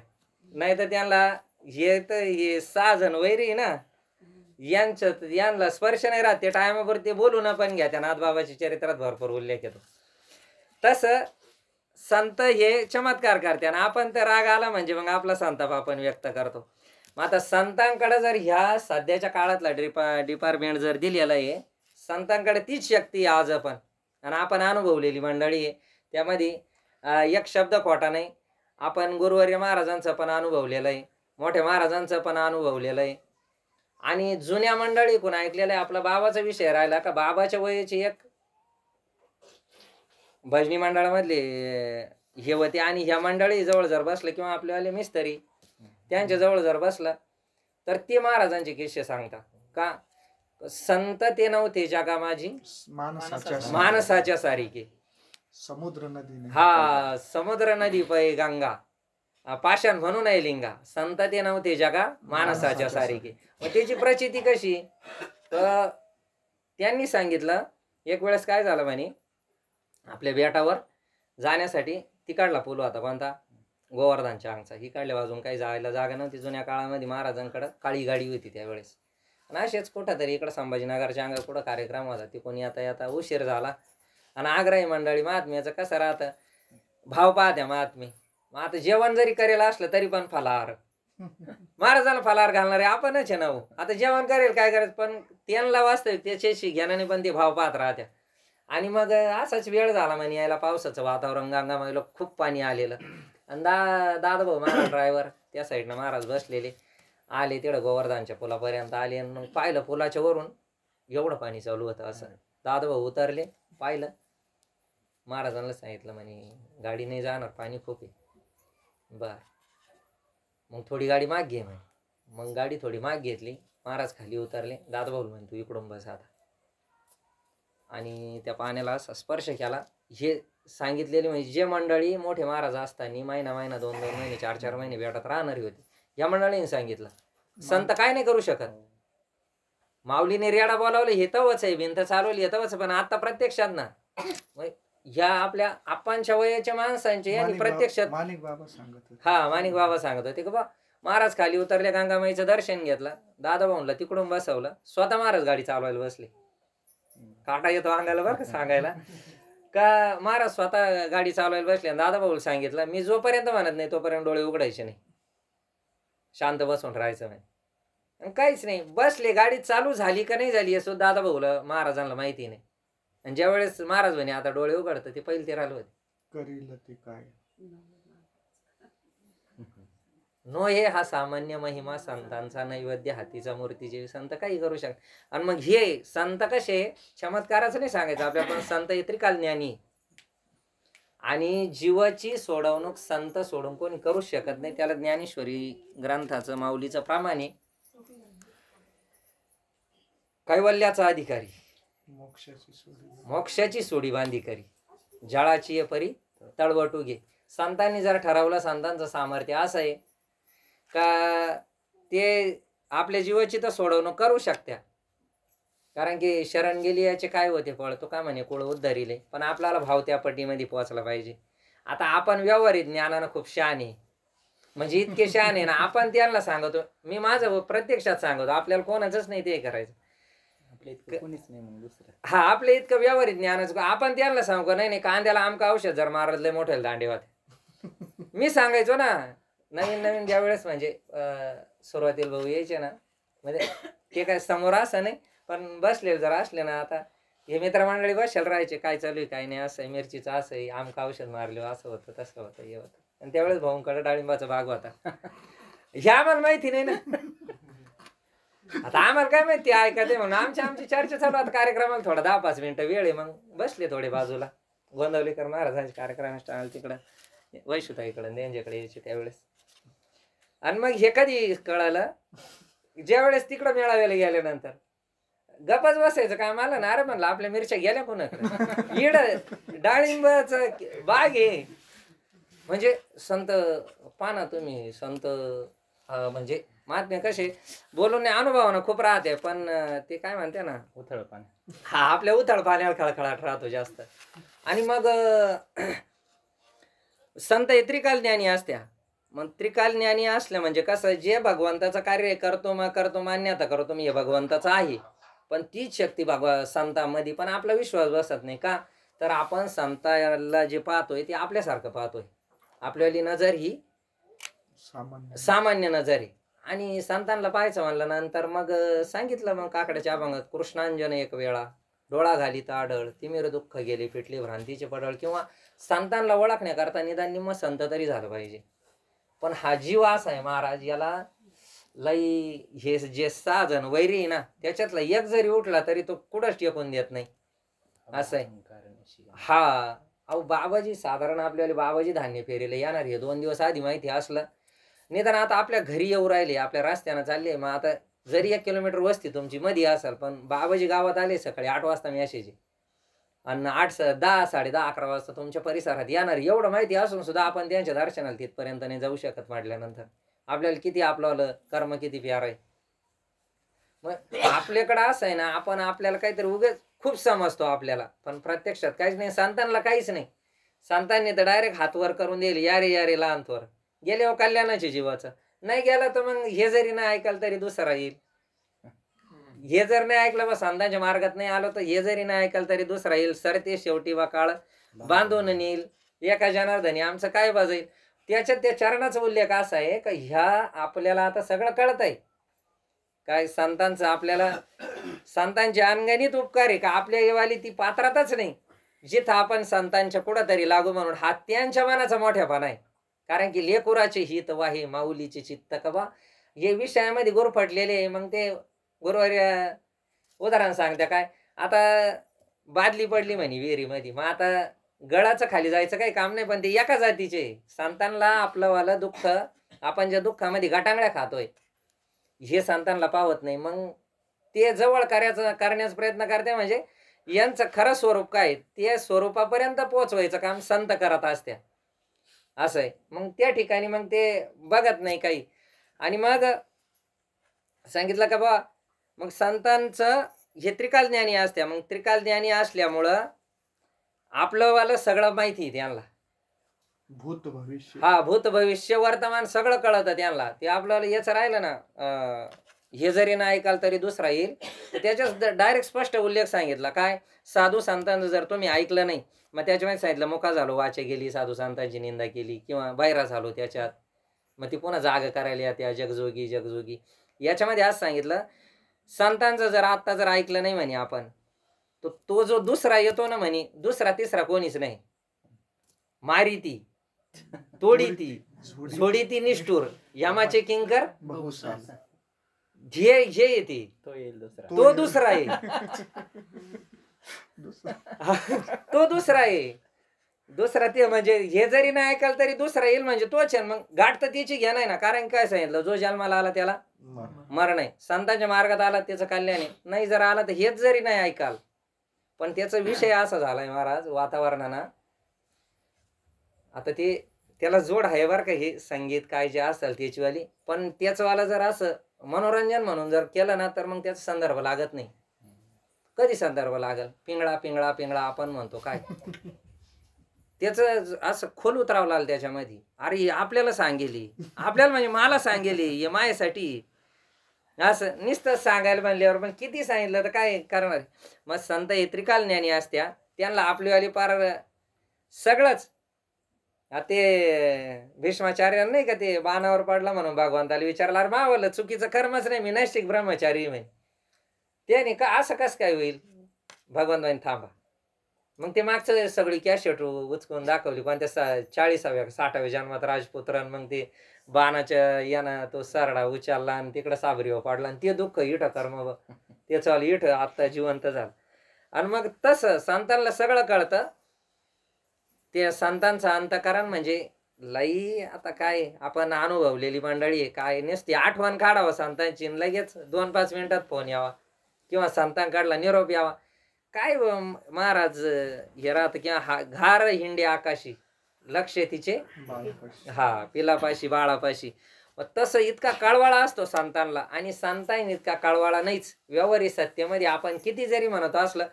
नाही तर त्यांना हे 6 जण वैरी ना, यांना स्पर्श नाही राहत. ते टायमावर ते बोलून पण घ्या, त्या नाथबाबाच्या चरित्रात भरपूर उल्लेख येतो. तसं संत हे चमत्कार करते, आणि आपण तर राग आला म्हणजे मग आपला संताप आपण व्यक्त करतो. मग आता संतांकडे जर ह्या सध्याच्या काळातला डिपार्टमेंट जर दिलेला आहे, संतांकडे तीच शक्ती आज पण, आणि आपण अनुभवलेली मंडळी आहे. त्यामध्ये एक शब्द खोटा नाही. आपण गुरुवर्य महाराजांचं पण अनुभवलेलं आहे, मोठ्या महाराजांचं पण अनुभवलेलं आहे, आणि जुन्या मंडळी कोण ऐकलेलं आहे. आपला बाबाचा विषय राहिला का बाबाच्या वयाची एक भजनी मंडळामधले हे होते, आणि ह्या मंडळी जवळ जर बसलं किंवा आपल्यावाले मिस्त्री त्यांच्या जवळ जर बसला तर ते महाराजांचे किस्से सांगतात का संत ते नव्हते जगा माझी मानसाच्या सारिके, समुद्र नदी हा समुद्र नदी पै गंगा पाषाण म्हणून नाही लिंगा, संत ते नव्हते जगा मानसाच्या सारिके. मग त्याची प्रचिती कशी, तर त्यांनी सांगितलं एक वेळेस काय झालं म्हणे, आपल्या बेटावर जाण्यासाठी तिकडला पूल होता कोणता, गोवर्धनच्या अंगचा. ही काढल्या बाजून काही जायला जागा नव्हती. जुन्या काळामध्ये महाराजांकडं काळी गाडी होती त्यावेळेस, आणि असेच कुठं तरी इकडं संभाजीनगरच्या अंगा कुठं कार्यक्रम होता, ते कोणी आता उशीर झाला. आणि आग्रही मंडळी महात्म्याचं कसं राहतं, भाव पाहत्या महात्मे. मग आता जेवण जरी करेल असलं तरी पण फलाहार, महाराजांना फलाहार घालणारे आपणच आहे ना. आता जेवण करेल काय करायचं, पण त्यांना वास्तविक त्याच्याशी घेण्याने पण ते भाव पाहत राहत्या. आणि मग असाच वेळ झाला म्हणे यायला, पावसाचं वातावरण, गंगामाईला खूप पाणी आलेलं, आणि दादाभाऊ महाराज ड्रायव्हर त्या साईडनं महाराज बसलेले आले, तिकडं गोवर्धनच्या पुलापर्यंत आले, आणि मग पाहिलं पुलाच्या वरून एवढं पाणी चालू होतं. असं दादाभाऊ उतरले, पाहिलं, महाराजांना सांगितलं म्हणे गाडी नाही जाणार, पाणी खूप आहे. बर, मग थोडी गाडी माग घे म्हणे. मग गाडी थोडी माग घेतली, महाराज खाली उतरले. दादाभाऊ म्हणे तू इकडून बस आता, आणि त्या पाण्याला असा स्पर्श केला. हे सांगितलेले म्हणजे जे मंडळी मोठे महाराज असताना महिना 2 महिने 4 महिने बेटात राहणारी होती, या मंडळीने सांगितलं संत काय नाही करू शकत. माऊलीने रेडा बोलावले हे तवच आहे, भिंत चालवली हे तवच, पण आता प्रत्यक्षात ना ह्या आपल्या आपांच्या वयाच्या माणसांचे यांनी प्रत्यक्षात माणिक बाबा सांगत होते. हा माणिक बाबा सांगत होते की बा महाराज खाली उतरले, गंगामाईचं दर्शन घेतलं, दादाभाऊला तिकडून बसवलं, स्वतः महाराज गाडी चालवायला बसले. काटा येतो अंगाला बरं का सांगायला, का महाराज स्वतः गाडी चालवायला बसले. दादाभाऊला सांगितलं मी जोपर्यंत म्हणत नाही तोपर्यंत डोळे उघडायचे नाही, शांत बसून राहायचं नाही. आणि काहीच नाही, बसले. गाडी चालू झाली का नाही झाली असं दादा भाऊला महाराजांना माहिती नाही. आणि ज्या वेळेस महाराज म्हणे आता डोळे उघडतं, ते पहिले ते राहिलो होते. करील ते काय. नो हे हा सामान्य महिमा संतांचा, नैवेद्य हातीचा मूर्तीचे. संत काही करू शकत. आणि मग हे संत कसे, चमत्काराचं नाही सांगायचं आपल्याला, पण संत हे त्रिकाल ज्ञानी. आणि जीवाची सोडवणूक संत सोडून कोणी करू शकत नाही. त्याला ज्ञानेश्वरी ग्रंथाचं माऊलीचं प्रमाणे कैवल्याचा अधिकारी, मोक्षाची सोडी बांधी करी, जाळाची ये परी तळवटू घे. संतांनी जर ठरवलं, संतांचं सामर्थ्य असं आहे का ते आपल्या जीवाची तर सोडवणूक करू शकत्या. कारण की शरण गेली याचे काय होते फळ, तो काय म्हणे कुळ उद्धरिले. पण आपल्याला भाव त्या पट्टीमध्ये पोहोचला पाहिजे. आता आपण व्यवहारित ज्ञानानं खूप शहाणे, म्हणजे इतके शहाणे ना, आपण त्यांना सांगतो. मी माझं प्रत्यक्षात सांगतो, आपल्याला कोणाचंच नाही ते करायचं. कोणीच नाही मग दुसरं. हा, आपलं इतकं व्यवहारित ज्ञानच. आपण त्यांना सांगतो नाही नाही कांद्याला आमका औषध जर मारत लय मोठ्याला दांडे होते. मी सांगायचो ना, नवीन नवीन ज्या वेळेस म्हणजे सुरुवातीला भाऊ यायचे ना, म्हणजे ते काय समोर असं नाही, पण बसले जर असले ना, आता हे मित्रमंडळी बसेल राहायचे, काय चालू आहे काय नाही, असं आहे मिरचीचं, असं आहे आमका औषध मारले, असं होतं तसं होतं हे होतं. आणि त्यावेळेस भाऊंकडे डाळिंबाचा बाग होता. हे आम्हाला माहिती नाही ना. आता आम्हाला काय माहिती ऐकायचं म्हणून आमची चर्चा चालू. आता कार्यक्रमाला थोडा 10-5 मिनिटं वेळ आहे, मग बसले थोडे बाजूला. गोंदवलेकर महाराजांचे कार्यक्रम स्टाल तिकडं वैशुताईकडं त्यांच्याकडे यायचे त्यावेळेस. आणि मग हे कधी कळालं, ज्या वेळेस तिकडं मेळाव्याला गेल्यानंतर गपच बसायचं काम आलं ना. अरे म्हणलं आपल्या मिरच्या गेल्या कोणाकडे, इड डाळिंबाचं बाग आहे. म्हणजे संत पाना तुम्ही, संत म्हणजे महात्मे कसे बोलून नाही, अनुभवानं खूप राहते. पण ते काय म्हणते ना, उथळ पाणी. हा, आपल्या उथळ पाण्यावर खळखळाट राहतो जास्त. आणि मग संत हे त्रिकाल ज्ञानी असत्या. मग त्रिकाल ज्ञानी असल्या म्हणजे कसं, जे भगवंताचं कार्य करतो मान्यता करतो मी हे भगवंताचं आहे, पण तीच शक्ती संतांमध्ये पण आपला विश्वास बसत नाही का. तर आपण संताला जे पाहतोय ते आपल्यासारखं पाहतोय. आपल्याली नजर ही सामान्य नजर आहे. आणि संतांना पाहायचं म्हणलं नंतर मग सांगितलं, मग काकड्याच्या अभंगात, कृष्णांजन एक वेळा डोळा घालीत आढळ, तिमिर दुःख गेले फिटली भ्रांतीचे पडळ. किंवा संतांना ओळखण्याकरता निदान निम्म संत तरी झालं पाहिजे. पण हा जीव असा आहे महाराज, याला लई हे जे 6 जण वैरी आहे ना, त्याच्यातला एक जरी उठला तरी तो कुठंच टेकून देत नाही, असं आहे. हा, अहो बाबाजी साधारण आपल्याला बाबाजी धान्य फेरीला येणार हे 2 दिवस आधी माहिती असलं. निदान आता आपल्या घरी येऊ राहिले, आपल्या रस्त्यानं चालले. मग आता जरी 1 किलोमीटर वस्ती तुमची मध्ये असेल, पण बाबाजी गावात आले सकाळी 8 वाजता मेसेज आहे, आणि 8, 10, 10:30, 11 वाजता तुमच्या परिसरात येणार. एवढं माहिती असून सुद्धा आपण त्यांच्या दर्शनाला तिथपर्यंत नाही जाऊ शकत म्हटल्यानंतर आपल्याला किती आपलं कर्म किती प्यार आहे. मग आपल्याकडं असं आहे ना, आपण आपल्याला काहीतरी उगाच खूप समजतो आपल्याला, पण प्रत्यक्षात काहीच नाही. संतांना काहीच नाही. संतांनी तर डायरेक्ट हातवर करून दिले, यारे लहान थोर गेले कल्याणाच्या जीवाचं. नाही गेला तर मग हे जरी नाही ऐकाल तरी दुसरा येईल. हे जर नाही ऐकलं, मग संतांच्या मार्गात नाही आलो तर हे जरी नाही ऐकाल तरी दुसरा येईल. सरते शेवटी वा काळ बांधून नेईल, एका जनार्दनी आमचं काय बाजाईल. त्याच्यात त्या चरणाचा उल्लेख असा आहे का ह्या आपल्याला आता सगळं कळत आहे काय संतांचं. आपल्याला संतांचे अनगणित उपकार आहे का आपल्या येवाली ती पात्रातच नाही, जिथं आपण संतांच्या पुढं तरी लागू म्हणून. हा त्यांच्या मनाचा मोठ्यापणा आहे. कारण की लेकुराचे हित वाहे माऊलीचे चित्त कबा, हे विषयामध्ये गुरफटलेले. मग ते गुरुवारी उदाहरण सांगते काय, आता बादली पडली म्हणे विहिरीमध्ये, मग आता गळाचं खाली जायचं काही काम नाही, पण ते एका जातीचे. संतांना आपलं वालं दुःख, आपण ज्या दुःखामध्ये गटांगड्या खातोय हे संतांना पावत नाही. मग ते जवळ करण्याचा प्रयत्न करते. म्हणजे यांचं खरं स्वरूप काय ते स्वरूपापर्यंत पोहोचवायचं काम संत करत असत्या, असं आहे. मग त्या ठिकाणी मग ते बघत नाही काही. आणि मग सांगितलं का बा, मग संतांचं हे त्रिकाल ज्ञानी असत्या. मग त्रिकाल ज्ञानी असल्यामुळं आपलं वालं सगळं माहिती आहे त्यांना. भूत भविष्य, हा, भूत भविष्य वर्तमान सगळं कळतं त्यांना. ते आपल्याला याचं राहिलं ना, हे जरी नाही ऐकाल तरी दुसरा येईल, तर त्याच्याच डायरेक्ट स्पष्ट उल्लेख सांगितला काय, साधू संतांचं जर तुम्ही ऐकलं नाही, मग त्याच्यामध्ये सांगितलं मुका झालो, वाचे गेली, साधू संतांची निंदा केली, किंवा बैरा झालो त्याच्यात, मग ती पुन्हा जाग करायला त्या जगजोगी. याच्यामध्ये आज सांगितलं संतांचं जर आत्ता जर ऐकलं नाही म्हणे आपण, तो जो दुसरा येतो ना म्हणे, दुसरा तिसरा कोणीच नाही. मारी ती, तोडी ती, झोडी ती निष्ठूर, यमाचे किंकर बहुसाल. जे येते तो येईल दुसरा. तो दुसरा आहे. तो दुसरा आहे. दुसरा ते म्हणजे हे जरी नाही ऐकाल तरी दुसरा येईल म्हणजे तोच आहे. मग गाठ तर त्याची घ्या नाही ना, कारण काय सांगितलं, जो जन्माला आला त्याला मरण आहे. संतांच्या मार्गात आला त्याचं कल्याण आहे. नाही जर आला तर हेच जरी नाही ऐकाल, पण त्याचा विषय असा झालाय महाराज वातावरणाना. आता ते त्याला जोड आहे बरं का, हे संगीत काय जे असेल त्याची वाली, पण त्याच वाला जर असं मनोरंजन म्हणून जर केलं ना तर मग त्याचा संदर्भ लागत नाही. कधी संदर्भ लागल? पिंगळा पिंगळा पिंगळा आपण म्हणतो काय, त्याच असं खोल उतरावं लागलं त्याच्यामध्ये. अरे आपल्याला सांगेली, आपल्याला म्हणजे मला सांगेली, हे मायासाठी असं नुसतं सांगायला म्हणल्यावर पण किती सांगितलं तर काय करणार. मग संत हे त्रिकाल ज्ञानी असत्या, त्यांना आपलीवाली पार सगळंच. ते भीष्माचार्य नाही का, ते बाणावर पडला म्हणून भगवंताला विचारला, अरे मावलं चुकीचं कर्मच नाही, मी नैष्टिक ब्रह्मचारी म्हणे. त्याने का असं कसं काय होईल? भगवंत म्हणे थांबा. मग ते मागचं सगळी कॅशेट उचकून दाखवली, कोणत्या 40व्या 60व्या जन्मात राजपुत्रान. मग ते बाणाच्या यानं तो सरडा उचलला आणि तिकडं साबरीवर पाडला, आणि ते दुःख इठ कर्म त्याचं आलं इठ आत्ता जिवंत झालं. आणि मग तसं संतांना सगळं कळतं. ते संतांचं अंतकरण म्हणजे लई आता काय आपण अनुभवलेली मंडळी आहे, काय नसते आठवण काढावं संतांची, लगेच 2-5 मिनिटात फोन यावा किंवा संतांकडला निरोप यावा. काय महाराज हे राहतं किंवा घार हिंडे आकाशी लक्ष तिचे पिलापाशी बाळापाशी. तसं इतका कळवाळा असतो संतांना, आणि संतांनी इतका कळवाळा नाहीच. व्यवहारी सत्तेमध्ये आपण किती जरी म्हणत असलं,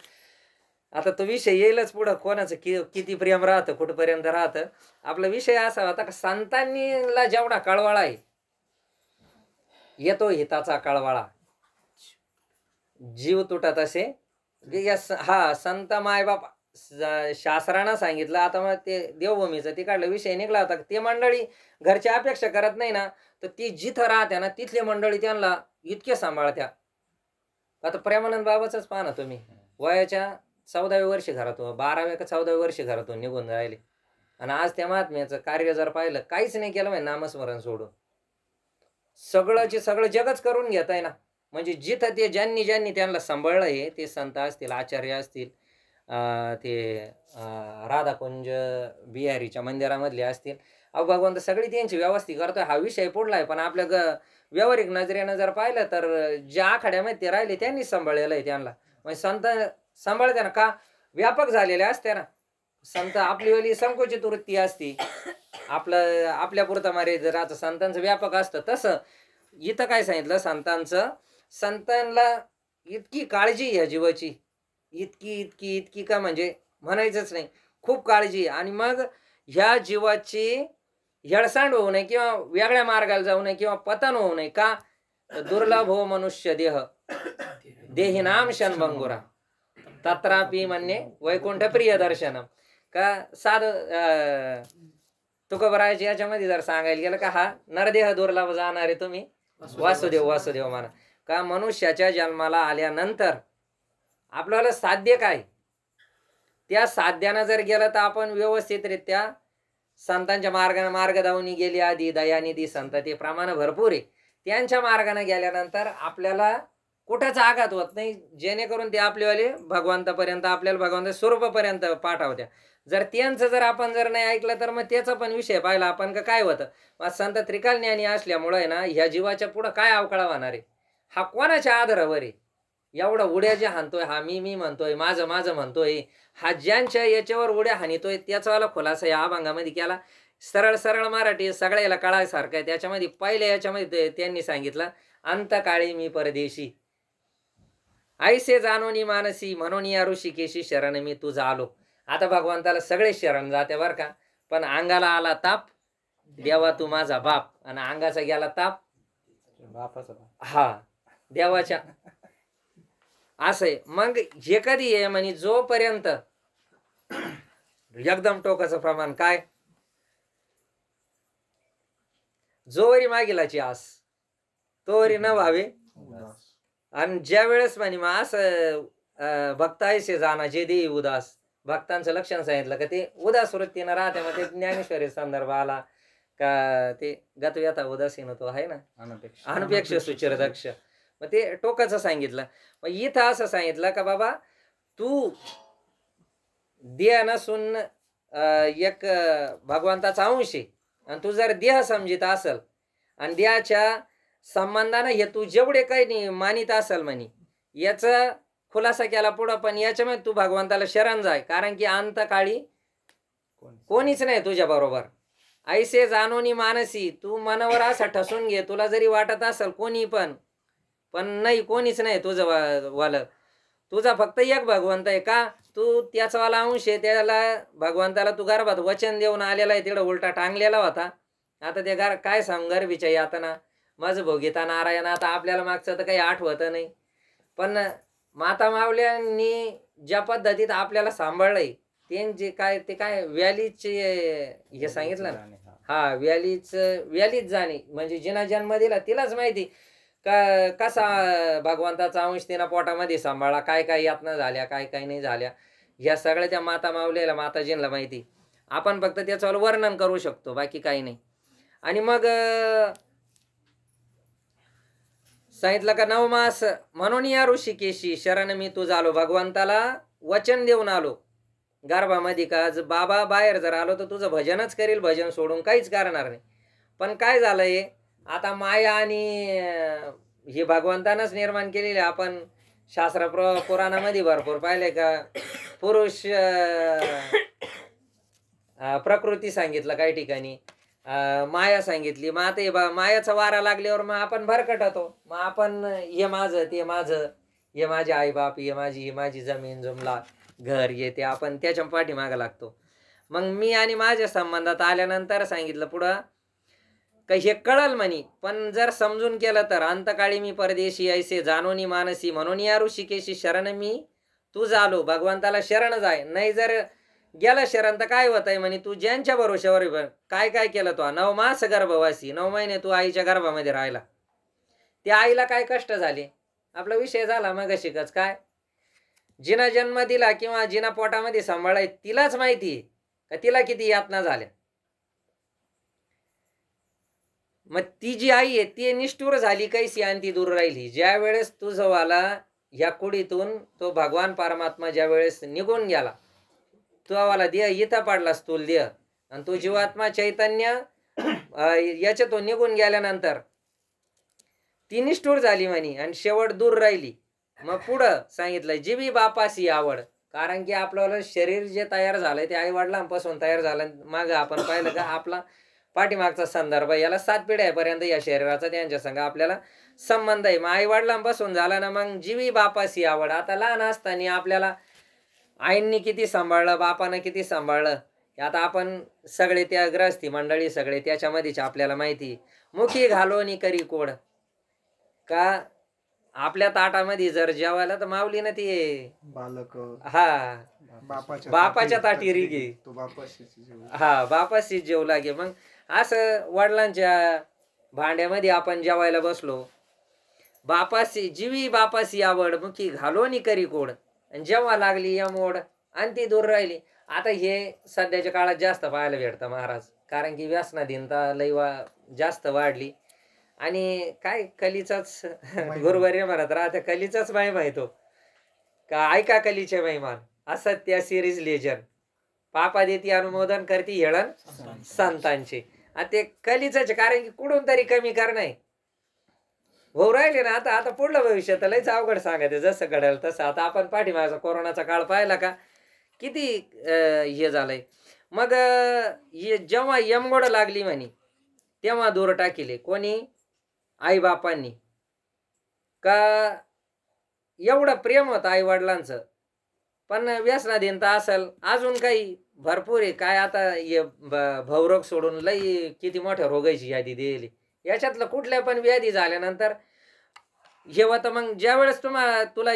आता तो विषय येईलच पुढं, कोणाचं किती प्रेम राहतं कुठपर्यंत राहतं. आपला विषय असा होता का संतांनीला जेवढा कळवाळा आहे, येतो हिताचा कळवाळा, जीव तुटत असे. संत मायबाप शास्त्रानं सांगितलं. आता मग ते देवभूमीचं तिकडला विषय निघला होता. ते मंडळी घरची अपेक्षा करत नाही ना, तर ती जिथं राहत्या ना तिथली मंडळी त्यांना इतके सांभाळत्या. आता प्रेमानंद बाबाच पाहा ना तुम्ही, वयाच्या 14व्या वर्षी घरातून, 12व्या का 14व्या वर्षी घरातून निघून राहिले, आणि आज त्या महात्म्याचं कार्य जर पाहिलं, काहीच नाही केलं म्हणजे नामस्मरण सोडून, सगळंचे सगळं जगच करून घेत आहे ना. म्हणजे जिथं ते ज्यांनी त्यांना सांभाळलं आहे, ते संत असतील, आचार्य असतील, ते राधाकुंज बिहारीच्या मंदिरामधले असतील, भगवंत सगळी त्यांची व्यवस्थित करतोय. हा विषय पुढला आहे, पण आपल्या व्यावहारिक नजरेनं जर पाहिलं तर ज्या आखाड्यामध्ये ते राहिले त्यांनीच सांभाळलेलं आहे त्यांना. म्हणजे संत सांभाळते ना, का व्यापक झालेले असते ना. संत आपली वाली संकुचित वृत्ती असती, आपलं आपल्या पुरतं मर्यादित राहतं, संतांचं व्यापक असतं. तसं इथं काय सांगितलं, संतांना इतकी काळजी या जीवाची, इतकी इतकी इतकी का म्हणजे म्हणायचंच नाही, खूप काळजी. आणि मग ह्या जीवाची हेळसांड होऊ नये किंवा वेगळ्या मार्गाला जाऊ नये किंवा पतन होऊ नये. का? दुर्लभ हो मनुष्य देहिनाम क्षणभंगुरा तत्रापि म्हणणे वैकुंठ प्रिय दर्शनम. का साध तुकोबरायची याच्यामध्ये जर सांगायला गेलं का, हा नरदेह दुर्लभ जाणारे तुम्ही वासुदेव वासुदेव माना. का मनुष्याच्या जन्माला आल्यानंतर आपल्याला साध्य काय, त्या साध्यानं जर गेलं तर आपण व्यवस्थितरित्या संतांच्या मार्गाने मार्गदावनी गेली आधी दयानिधी संत, ते प्रमाण भरपूर आहे. त्यांच्या मार्गाने गेल्यानंतर आपल्याला कुठंच आघात होत नाही, जेणेकरून ते आपल्यावाले भगवंतापर्यंत, आपल्याला भगवंत स्वरूपापर्यंत पाठवत्या. जर त्यांचं जर आपण जर नाही ऐकलं तर मग त्याचा पण विषय पाहिला आपण का काय होतं. मग संत त्रिकाल ज्ञानी असल्यामुळे ना ह्या जीवाच्या पुढं काय अवकाळा होणार आहे, हा कोणाच्या आधारावर आहे. एवढा उड्या जे हाणतोय, हा मी म्हणतोय, माझं माझं म्हणतोय, हा ज्यांच्या याच्यावर उड्या हाणतोय त्याचावाला खुलासा या अभंगामध्ये केला. सरळ सरळ मराठी सगळ्याला कळायसारखं आहे. त्याच्यामध्ये पहिल्या याच्यामध्ये त्यांनी सांगितलं, अंतकाळी मी परदेशी ऐसे जाणोनी मानसी म्हणून या ऋषिकेशी शरण मी तुझा आलो. आता भगवंताला सगळे शरण जाते बरं का, पण अंगाला आला ताप, देवा तू माझा बाप, आणि अंगाचा गेला ताप बापाचा. हा देवाच्या. असं आहे. मग हे कधी आहे म्हणे, जोपर्यंत एकदम टोकाचं प्रमाण काय, जोवरी मागिलाची आस, तोरी न व्हावे. उदास. आणि ज्या वेळेस म्हणे मग असं भक्त ऐसे जाणा जे देई उदास, भक्तांचं लक्षण सांगितलं का ते उदास वृत्तीनं राहते. मग ते ज्ञानेश्वरी संदर्भ आला का ते गतव्यथा उदासीन तो आहे ना, अनपेक्ष सुचिर दक्ष. मग ते टोकाचं सांगितलं. मग इथं असं सांगितलं का बाबा तू देह नसून एक भगवंताचा अंश आहे. आणि तू जर देह समजित असल आणि देहाच्या संबंधानं हे तू जेवढे काही मानित असेल म्हणे याचा खुलासा केला पुढं. पण याच्यामध्ये तू भगवंताला शरण जाय, कारण की अंतकाळी कोणीच नाही तुझ्या बरोबर. ऐसे जाणोनी मानसी, तू मनावर असं ठसून घे, तुला जरी वाटत असेल कोणी पण नाही, कोणीच नाही तुझं वालं. तुझा फक्त एक भगवंत आहे. का तू त्याचा वाला अंश आहे. त्याला भगवंताला तू गर्भात वचन देऊन आलेला आहे, तिकडं उलटा टांगलेला होता. आता ते काय सांग गर्भीच्या यातना माझं भोगिता नारायण. आता आपल्याला मागचं तर काही आठवत नाही, पण माता मावल्यांनी ज्या पद्धतीत आपल्याला सांभाळलंय त्यांचे काय ते काय व्यालीचे हे सांगितलं ना. हा व्यालीच जाणे म्हणजे जिना जन्म दिला तिलाच माहिती का कसा भगवंताचा अंश तिनं पोटामध्ये सांभाळला, काय काय यातना झाल्या, काय काय नाही झाल्या. ह्या सगळ्या त्या माता मावलेल्या माताजींना माहिती. आपण फक्त त्याचं वर्णन करू शकतो, बाकी काही नाही. आणि मग सांगितलं का नवमास म्हणून या ऋषिकेशी शरण मी तू झालो. भगवंताला वचन देऊन आलो गर्भामध्ये का बाबा बाहेर जर आलो तर तुझं भजनच करील, भजन सोडून काहीच करणार नाही. पण काय झालंय आता माया आणि ही भगवंतानंच निर्माण केलेली. आपण शास्त्र पुराणामध्ये भरपूर पाहिले का पुरुष प्रकृती सांगितलं काही ठिकाणी, माया सांगितली. मग आता मायाचा वारा लागल्यावर मग आपण भरकटतो. मग आपण हे माझं ते माझं, हे माझे आईबाप, हे माझी जमीन जुमला घर येते, आपण त्याच्या पाठीमागं लागतो. मग मी आणि माझ्या संबंधात आल्यानंतर सांगितलं पुढं का हे कळल म्हणी. पण जर समजून केलं तर अंतकाळी मी परदेशी ऐसे जाणोनी मानसी म्हणून या ऋषिकेशी शरण मी तू झालो. भगवंताला शरण जाय. नाही जर गेला शरण तर काय होत आहे म्हणे तू ज्यांच्या भरोश्यावर काय काय केलं तो 9 मास गर्भवासी, 9 महिने तू आईच्या गर्भामध्ये राहिला. त्या आईला काय कष्ट झाले आपला विषय झाला मग शिकच. काय जिना जन्म दिला किंवा जिना पोटामध्ये सांभाळाय तिलाच माहिती का तिला किती यातना झाल्या. मग ती जी आई आहे ती निष्ठुर झाली कैसी आणि ती दूर राहिली. ज्या वेळेस तुझं वाला ह्या कुडीतून तो भगवान परमात्मा ज्या वेळेस निघून गेला, तो वाला देह इथं पडला स्थूल देह, आणि तो जीवात्मा चैतन्य याच्यातून निघून गेल्यानंतर ती निष्ठुर झाली म्हणे आणि शेवट दूर राहिली. मग पुढं सांगितलं जीवी बापासी आवड, कारण की आपल्याला शरीर जे तयार झालंय ते आई वडिलांपासून तयार झालं. माग आपण पाहिलं का आपला पाठीमागचा संदर्भ याला 7 पिढ्यापर्यंत या शरीराचा त्यांच्या संग आपल्याला संबंध आहे. मग आई वडिलांपासून झाला ना मग जीवी बापासी आवड. आता लहान असताना आपल्याला आईंनी किती सांभाळलं, बापानं किती सांभाळलं, आता आपण सगळे त्या ग्रहस्थी मंडळी सगळे त्याच्यामध्येच आपल्याला माहिती. मुखी घालोनी करी कोड, का आपल्या ताटामध्ये जर जेवायला तर माऊलीनं ते बालक हा बापाच्या ताटी रिगे, तो बापाशी जेवला. हा बापाशी जेवू लागे. मग असं वडिलांच्या भांड्यामध्ये आपण जेवायला बसलो. बापाशी जीवी बापाशी आवड मुखी घालोनी करी कोड, आणि जेव्हा लागली या मोड आणि ती दूर राहिली. आता हे सध्याच्या काळात जास्त पाहायला भेटतं महाराज, कारण की व्यसनाधीनता लई जास्त वाढली. आणि काय कलीचाच गुरुवारी म्हणत राहते, कलीचाच महिमा येतो का ऐका कलीचे महिमान असत्य सिरीज लेजन पापा देती अनुमोदन करती हेळण संतांचे. आता ते कलीच, कारण की कुठून तरी कमी करणं भाऊ राहिले ना. आता पुढलं भविष्य तर लयच अवघड सांगायचं जसं घडेल तसं. आता आपण पाठीमागचा कोरोनाचा काळ पाहिला का किती हे झालंय. मग जेव्हा यमगोड लागली म्हणे तेव्हा दूर टाकिले कोणी, आई बापांनी. का एवढं प्रेम होतं आई वडिलांचं, पण व्यसनाधीनता असेल अजून काही भरपूर आहे. काय आता हे भवरोग सोडून लई किती मोठ्या रोगाची यादी दिली. याच्यातलं कुठल्या पण व्याधी झाल्यानंतर हे होतं. मग ज्या वेळेस तुला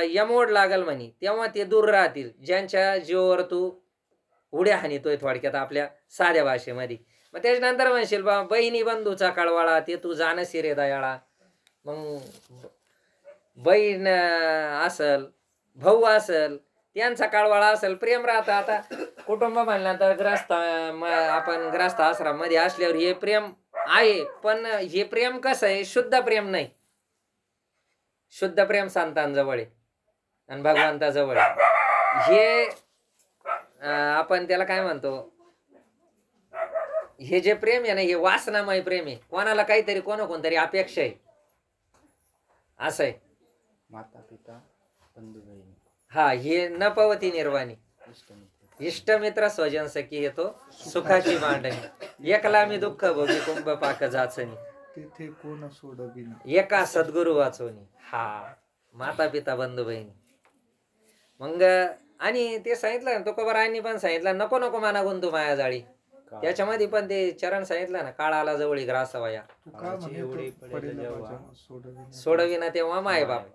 यमोड लागल म्हणे तेव्हा ते दूर राहतील ज्यांच्या जीवावर तू उड्या हाणीतोय, थोडक्यात आपल्या साध्या भाषेमध्ये. मग त्याच्यानंतर म्हणशील बा बहिणी बंधूचा कळवाळा ते तू जाणसी रे दयाळा, मग बहीण असल, भाऊ असल, त्यांचा काळवाळा असेल, प्रेम राहतं. आता कुटुंब म्हणल्यानंतर आपण ग्रस्त आश्रमामध्ये असल्यावर हे प्रेम आहे, पण हे प्रेम कसं आहे, शुद्ध प्रेम नाही. शुद्ध प्रेम संतांजवळ आहे आणि भगवंताजवळ आहे. हे आपण त्याला काय म्हणतो, हे जे प्रेम आहे ना, हे वासनामय प्रेम आहे. कोणाला काहीतरी कोणतरी अपेक्षा आहे, असं आहे. माता पिता बंधू बहीण हा, हे न पवती निर्वाणी. इष्टमित्र स्वजन सखी येतो सुखाची मांडणी. एकला मी दुःख भोगी कुंभ पाक जाचणी, तिथे कोण सोडविना. एका सद्गुरु वाचवणी. हा, माता पिता बंधू बहिणी. मग आणि ते सांगितलं ना, तुकोबारायांनी पण सांगितलं, नको नको माना गुंतू माया जाळी. त्याच्यामध्ये पण ते चरण सांगितलं ना, काळाला जवळी ग्रासवाया, तू का म्हणे तो पडेल माझ्या सोडविना. सोडविना तेव्हा माय बाप.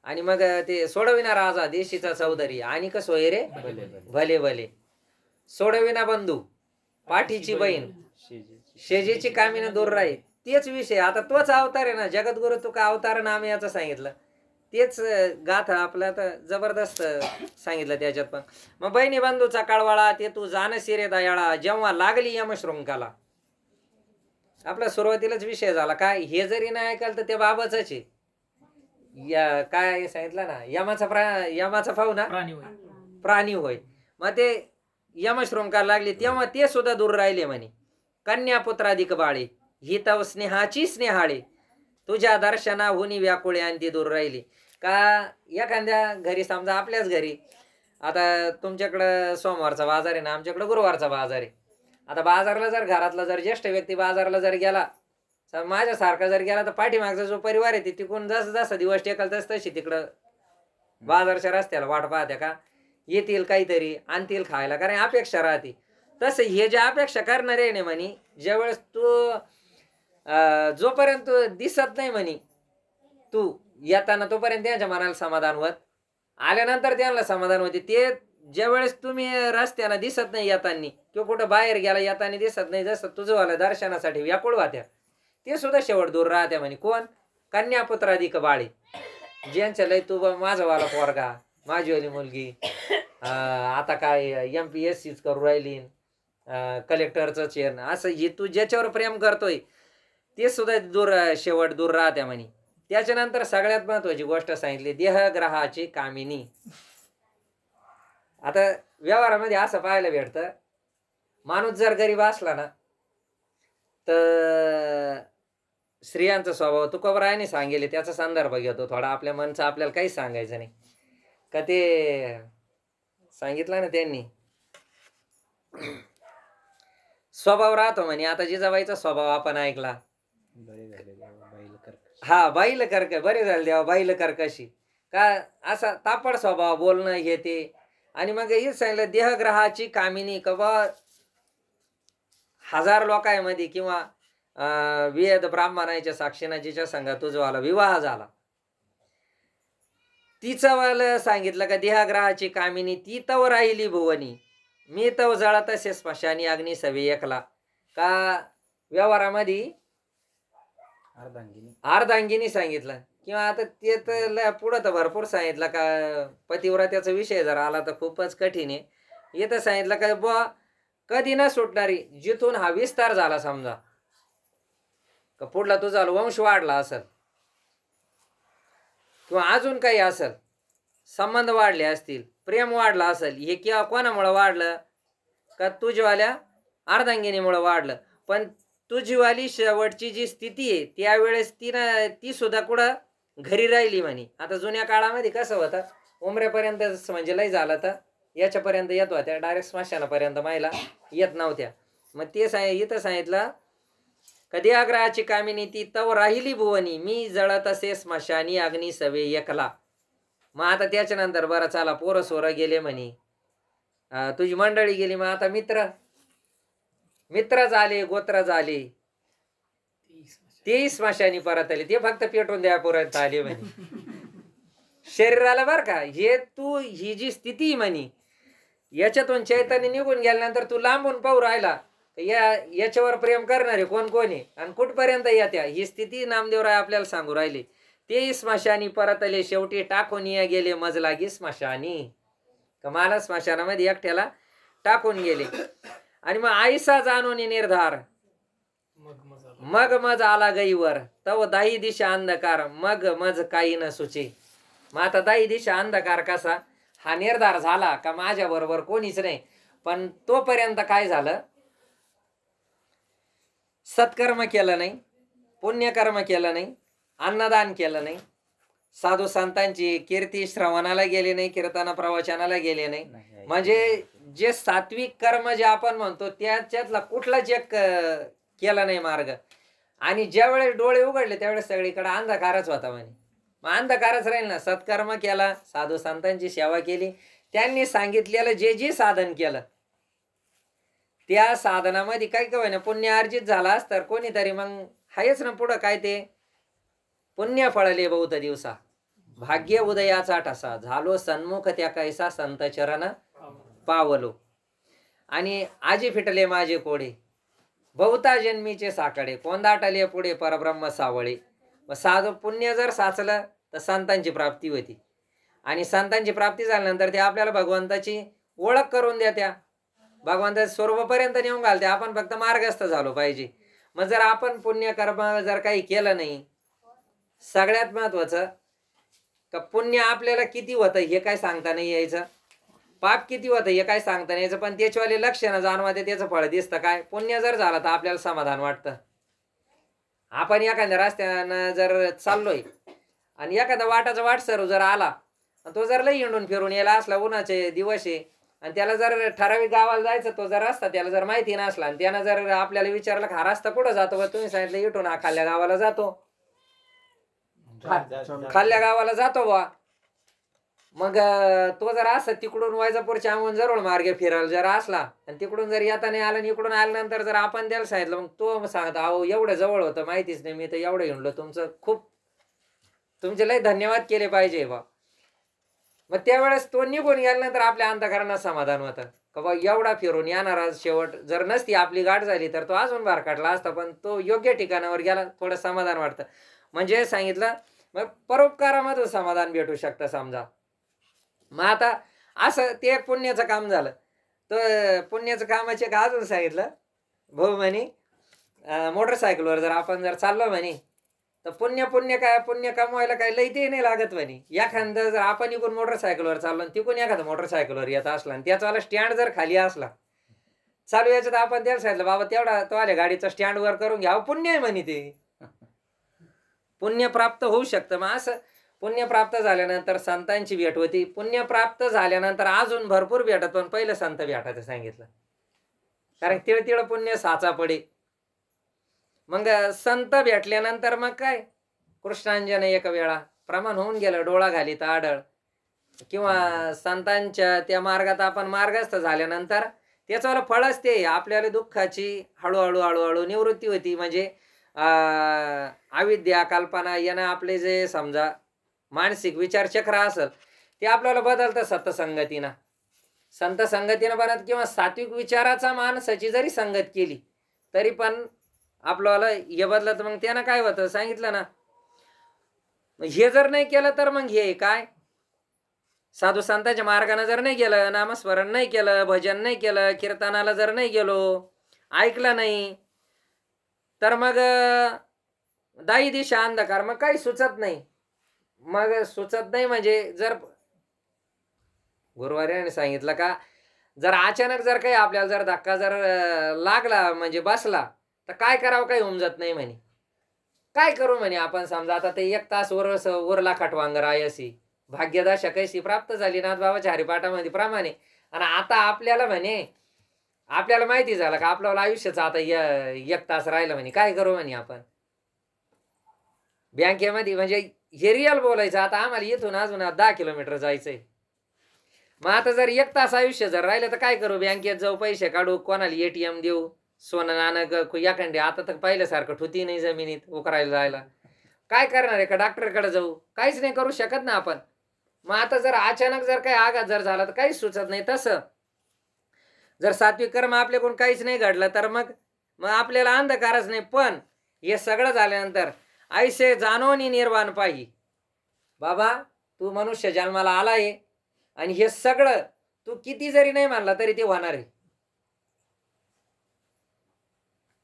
आणि मग ते सोडविना राजा देशीचा चौधरी, आणि कसं होय रे भले भले. सोडविना बंधू पाठीची बहीण, शेजेची कामीनं दूर राही. तेच विषय. आता तोच अवतार आहे ना, जगद्गुरु तुका अवतार नाम याचं सांगितलं. तेच गाथा आपला तर जबरदस्त सांगितलं त्याच्यात पण. मग बहिणी बंधूचा काळवाळा ते तू जाणसी रे दयाळा, जेव्हा लागली यमशृंखला. आपला सुरुवातीलाच विषय झाला काय, हे जरी नाही ऐकाल तर ते बाबाच आहे. या काय सांगितलं ना, यमाचा भाऊ ना प्राणी होय. मग ते यमशृंखला लागली तेव्हा ते सुद्धा दूर राहिले म्हणे. कन्या पुत्राधिक बाळे ही तव स्नेहाची स्नेहाळे, तुझ्या दर्शनाहुनी व्याकुळे आणि ती दूर राहिली. का एखाद्या घरी, समजा आपल्याच घरी, आता तुमच्याकडं सोमवारचा बाजार आहे ना, आमच्याकडं गुरुवारचा बाजार आहे. आता बाजारला जर घरातला जर ज्येष्ठ व्यक्ती बाजारला जर गेला, माझ्यासारखा जर गेला, तर पाठीमागचा जो परिवार आहे तिकडून जसं जसं दिवस टेकल तशी तिकडं बाजारच्या रस्त्याला वाट पाहत्या का येतील काहीतरी आणतील खायला, कारण अपेक्षा राहते. तसं हे जे अपेक्षा करणारे नाही म्हणे, ज्यावेळेस तू जोपर्यंत दिसत नाही म्हणे तू येताना, तोपर्यंत त्यांच्या मनाला समाधान होत, आल्यानंतर त्यांना समाधान होते. ते ज्यावेळेस तुम्ही रस्त्याला दिसत नाही येताना, किंवा कुठं बाहेर गेला येताना दिसत नाही, जसं तुझं वाला दर्शनासाठी व्याकुळ वात्या, ते सुद्धा शेवट दूर राहत्या म्हणे. कोण? कन्यापुत्राधिक बाळे, ज्यांच्या लय तू माझा वाला पोरगा, माझी वाली मुलगी आता काय MPSCच करू राहिली, कलेक्टरचं चेअर, असं हे तू ज्याच्यावर प्रेम करतोय ते सुद्धा शेवट दूर राहत्या म्हणे. त्याच्यानंतर सगळ्यात महत्वाची गोष्ट सांगितली, देहग्रहाची कामिनी. आता व्यवहारामध्ये असं पाहायला भेटतं, माणूस जर गरीब असला ना, तर स्त्रियांचा स्वभाव तुकोबारायांनी सांगितले, त्याचा संदर्भ घेतो थोडा. आपल्या मनचं आपल्याला काहीच सांगायचं नाही का, ते सांगितलं ना त्यांनी, स्वभाव राहतो म्हणे. आता जिजाबाईचा स्वभाव आपण ऐकला, हा बाईल कर्क, बरे झाले देवा बाईल कर्कशी, का असा तापड स्वभाव, बोलणं हे ते. आणि मग हेच सांगितलं, देहग्रहाची कामिनी. कवा 1000 लोकांमध्ये किंवा वेद ब्राह्मणाच्या साक्षीना जिच्या संघात तुझवाला विवाह झाला, तिचं वाला सांगितलं का, देहग्रहाची कामिनी ती तव राहिली भुवनी, मी तव जळत असे स्मशानी अग्नी सवे एकला. का व्यवहारामध्ये अर्धांगिनी सांगितलं, किंवा आता ते तर पुढं तर भरपूर सांगितलं का, पतिव्रत्याचा विषय जर आला तर खूपच कठीण आहे. येतं सांगितलं का बुवा कधी न सुटणारी, जिथून हा विस्तार झाला, समजा का पुढला तुझा वंश वाढला असेल किंवा अजून काही असेल, संबंध वाढले असतील, प्रेम वाढला असेल, हे किंवा कोणामुळं वाढलं का, तुझ्यावाल्या अर्धांगिनीमुळं वाढलं. पण तुझीवाली शेवटची जी स्थिती आहे त्यावेळेस ती सुद्धा कुठं घरी राहिली म्हणे. आता जुन्या काळामध्ये कसं होतं, उमऱ्यापर्यंत म्हणजे लय झालं तर याच्यापर्यंत येत होत्या, डायरेक्ट स्मशानापर्यंत महिला येत नव्हत्या. मग ते इथं सांगितलं, कधी आग्रहाची कामिनी ती तव राहिली भुवनी, मी जळत असे स्मशानी अग्नी सवे एकला. मग आता त्याच्यानंतर बरं चला, पोरं सोरं गेले म्हणे, तुझी मंडळी गेली, मग आता मित्र झाले, गोत्र झाले, तेही स्मशानी परत आले, ते फक्त पेटून द्यापर्यंत आले म्हणे शरीराला. बर का, हे तू ही जी स्थिती म्हणे, याच्यातून चैतन्य निघून गेल्यानंतर तू लांबून पाहू राहिला याच्यावर प्रेम करणारे कोण कोण आहे आणि कुठपर्यंत येत्या ही स्थिती नामदेवराय आपल्याला सांगू राहिले. ते स्मशानी परतले शेवटी टाकून गेले मज लागी स्मशानी. मला स्मशानामध्ये एकट्याला टाकून गेले. आणि मग आईसा जाणून निर्धार मग मज आला गईवर तव दाही दिशा अंधकार मग मज काही न सुचे. मग आता दाही दिशा अंधकार कसा हा निर्धार झाला का माझ्या बरोबर कोणीच नाही. पण तोपर्यंत काय झालं, सत्कर्म केलं नाही, पुण्यकर्म केलं नाही, अन्नदान केलं नाही, साधू संतांची कीर्ती श्रवणाला गेले नाही, कीर्तन प्रवचनाला गेले नाही. म्हणजे जे सात्विक कर्म जे आपण म्हणतो त्याच्यातला कुठलाच एक केला नाही मार्ग. आणि ज्यावेळेस डोळे उघडले त्यावेळेस सगळीकडे अंधकारच होता म्हणे. मग अंधकारच राहील ना. सत्कर्म केला, साधू संतांची सेवा केली, त्यांनी सांगितलेलं जे जे साधन केलं त्या साधनामध्ये काही काय ना पुण्य अर्जित झालास तर कोणीतरी मग हायच ना पुढं काय ते पुण्य फळले बहुत दिवसा भाग्य उदयाचा ठसा झालो सन्मुख त्या कैसा संत चरण पावलो. आणि आजी फिटले माझे कोडे बहुता जन्मीचे साकडे कोंदाटले पुढे परब्रह्म सावळे. व साधू पुण्य जर साचलं तर संतांची प्राप्ती होती. आणि संतांची प्राप्ती झाल्यानंतर ते आपल्याला भगवंताची ओळख करून देत्या, भगवंताच्या स्वरूपापर्यंत नेऊन घालते. आपण फक्त मार्गस्थ झालो पाहिजे. मग जर आपण पुण्यकर्म जर काही केलं नाही, सगळ्यात महत्वाचं का पुण्य आपल्याला किती होतं हे काय सांगता नाही यायचं, पाप किती होतं हे काय सांगता नाही यायचं. पण त्याच्यावाले लक्षणं जाणवते, त्याचं फळ दिसतं. काय पुण्य जर झालं तर आपल्याला समाधान वाटतं. आपण एखाद्या रस्त्यानं जर चाललोय आणि एखादा वाटाचा वाटसरू जर आला तो जर लई हिंडून फिरून यायला असला, उन्हाचे दिवस आहे आणि त्याला जर ठराविक गावाला जायचं, तो जर रस्ता त्याला जर माहिती नसला आणि त्यानं जर आपल्याला विचारलं हा रस्ता कुठं जातो, बा तुम्ही सांगितलं इथून हा खाल्ल्या गावाला जातो, खाल्ल्या गावाला जातो बा. मग तो जर असं तिकडून वैजापूरच्या अंगून जरूळ मार्गे फिरायला जर असला आणि तिकडून जर येता नाही आला आणि इकडून आल्यानंतर जर आपण त्याला सांगितलं, मग तो सांगता अहो एवढं जवळ होतं माहितीच नाही, मी तर एवढं हिंडलो, तुमचे लय धन्यवाद केले पाहिजे बा. मग त्यावेळेस तो निघून गेल्यानंतर आपल्या अंतःकरणात समाधान होतं का बा एवढा फिरून येणारा शेवट जर नसती आपली गाठ झाली तर तो अजून बार काढला असता, पण तो योग्य ठिकाणावर गेला, थोडं समाधान वाटतं. म्हणजे सांगितलं मग परोपकारामधून समाधान भेटू शकतं समजा. मग आता असं ते एक पुण्याचं काम झालं. तर पुण्याचं कामाचे का अजून सांगितलं भाऊ म्हणे मोटरसायकलवर जर आपण जर चाललो म्हणे तर पुण्य काय पुण्य कमवायला काही लई ते नाही लागत म्हणे. एखादं जर आपण इकडून मोटरसायकलवर चाललो आणि तिकडून एखादं मोटरसायकलवर येत असला आणि त्याचावाला स्टँड जर खाली असला चालू याच्यात, आपण त्याला सांगितलं बाबा तेवढा तो आल्या गाडीचं स्टँड वर करून घ्या, पुण्य आहे म्हणे, ते पुण्य प्राप्त होऊ शकतं. मग असं पुण्य प्राप्त झाल्यानंतर संतांची भेट होती. पुण्य प्राप्त झाल्यानंतर अजून भरपूर भेटत, पण पहिलं संत भेटायचं सांगितलं, कारण तिळ पुण्य साचा पडे. मग संत भेटल्यानंतर मग काय कृष्णांजन एक वेळा प्रमाण होऊन गेलं, डोळा घालीत आढळ. किंवा संतांच्या त्या मार्गात आपण मार्गस्थ झाल्यानंतर त्याचं फळच ते आपल्याला दुःखाची हळूहळू निवृत्ती होती. म्हणजे अविद्या कल्पना यानं आपले जे समजा मानसिक विचारचक्र असेल ते आपल्याला बदलतं सत्संगतीनं, संत संगतीनं बनत. किंवा सात्विक विचाराचा माणसाची जरी संगत केली तरी पण आपल्याला हे बदलत. मग त्यानं काय होतं सांगितलं ना, हे जर नाही केलं तर मग हे काय साधू संतांच्या मार्गाने जर नाही गेलं, नामस्मरण नाही केलं, भजन नाही केलं, कीर्तनाला जर नाही गेलो, ऐकलं नाही, तर मग दाई दिशा अंधकार, मग काही सुचत नाही. मग सुचत नाही म्हणजे जर गुरुवार्याने सांगितलं का जर अचानक जर काही आपल्याला जर धक्का जर लागला म्हणजे बसला तर काय करावं काही उमजत नाही म्हणे. काय करू म्हणे आपण, समजा आता ते 1 तास उरला खटवांगर आयसी भाग्यदशा कैसी प्राप्त झाली नाथ बाबाच्या हरिपाठामध्ये प्रमाणे. आणि आता आपल्याला म्हणे आपल्याला माहिती झालं का आपल्याला आयुष्याचं आता 1 तास राहिलं म्हणे, काय करू म्हणे आपण बँकेमध्ये. म्हणजे हे रिअल बोलायचं. आता आम्हाला इथून अजून 10 किलोमीटर जायचंय. मग आता जर 1 तास आयुष्य जर राहिलं तर काय करू, बँकेत जाऊ, पैसे काढू, कोणाला ATM देऊ, सोनं नाणं याखंडे. आता तर पहिल्यासारखं ठुती नाही जमिनीत उकरायला जायला. काय करणार आहे का डॉक्टरकडे जाऊ, काहीच नाही करू शकत ना आपण. मग आता जर अचानक जर काही आघात जर झाला तर काहीच सुचत नाही. तसं जर सात्विक कर्म आपल्याकडून काहीच नाही घडलं तर मग मग आपल्याला अंधकारच नाही. पण हे सगळं झाल्यानंतर ऐसे जाणोनी निर्वाण पाही. बाबा तू मनुष्य जन्माला आलाय आणि हे सगळं तू किती जरी नाही मानला तरी ते होणार आहे.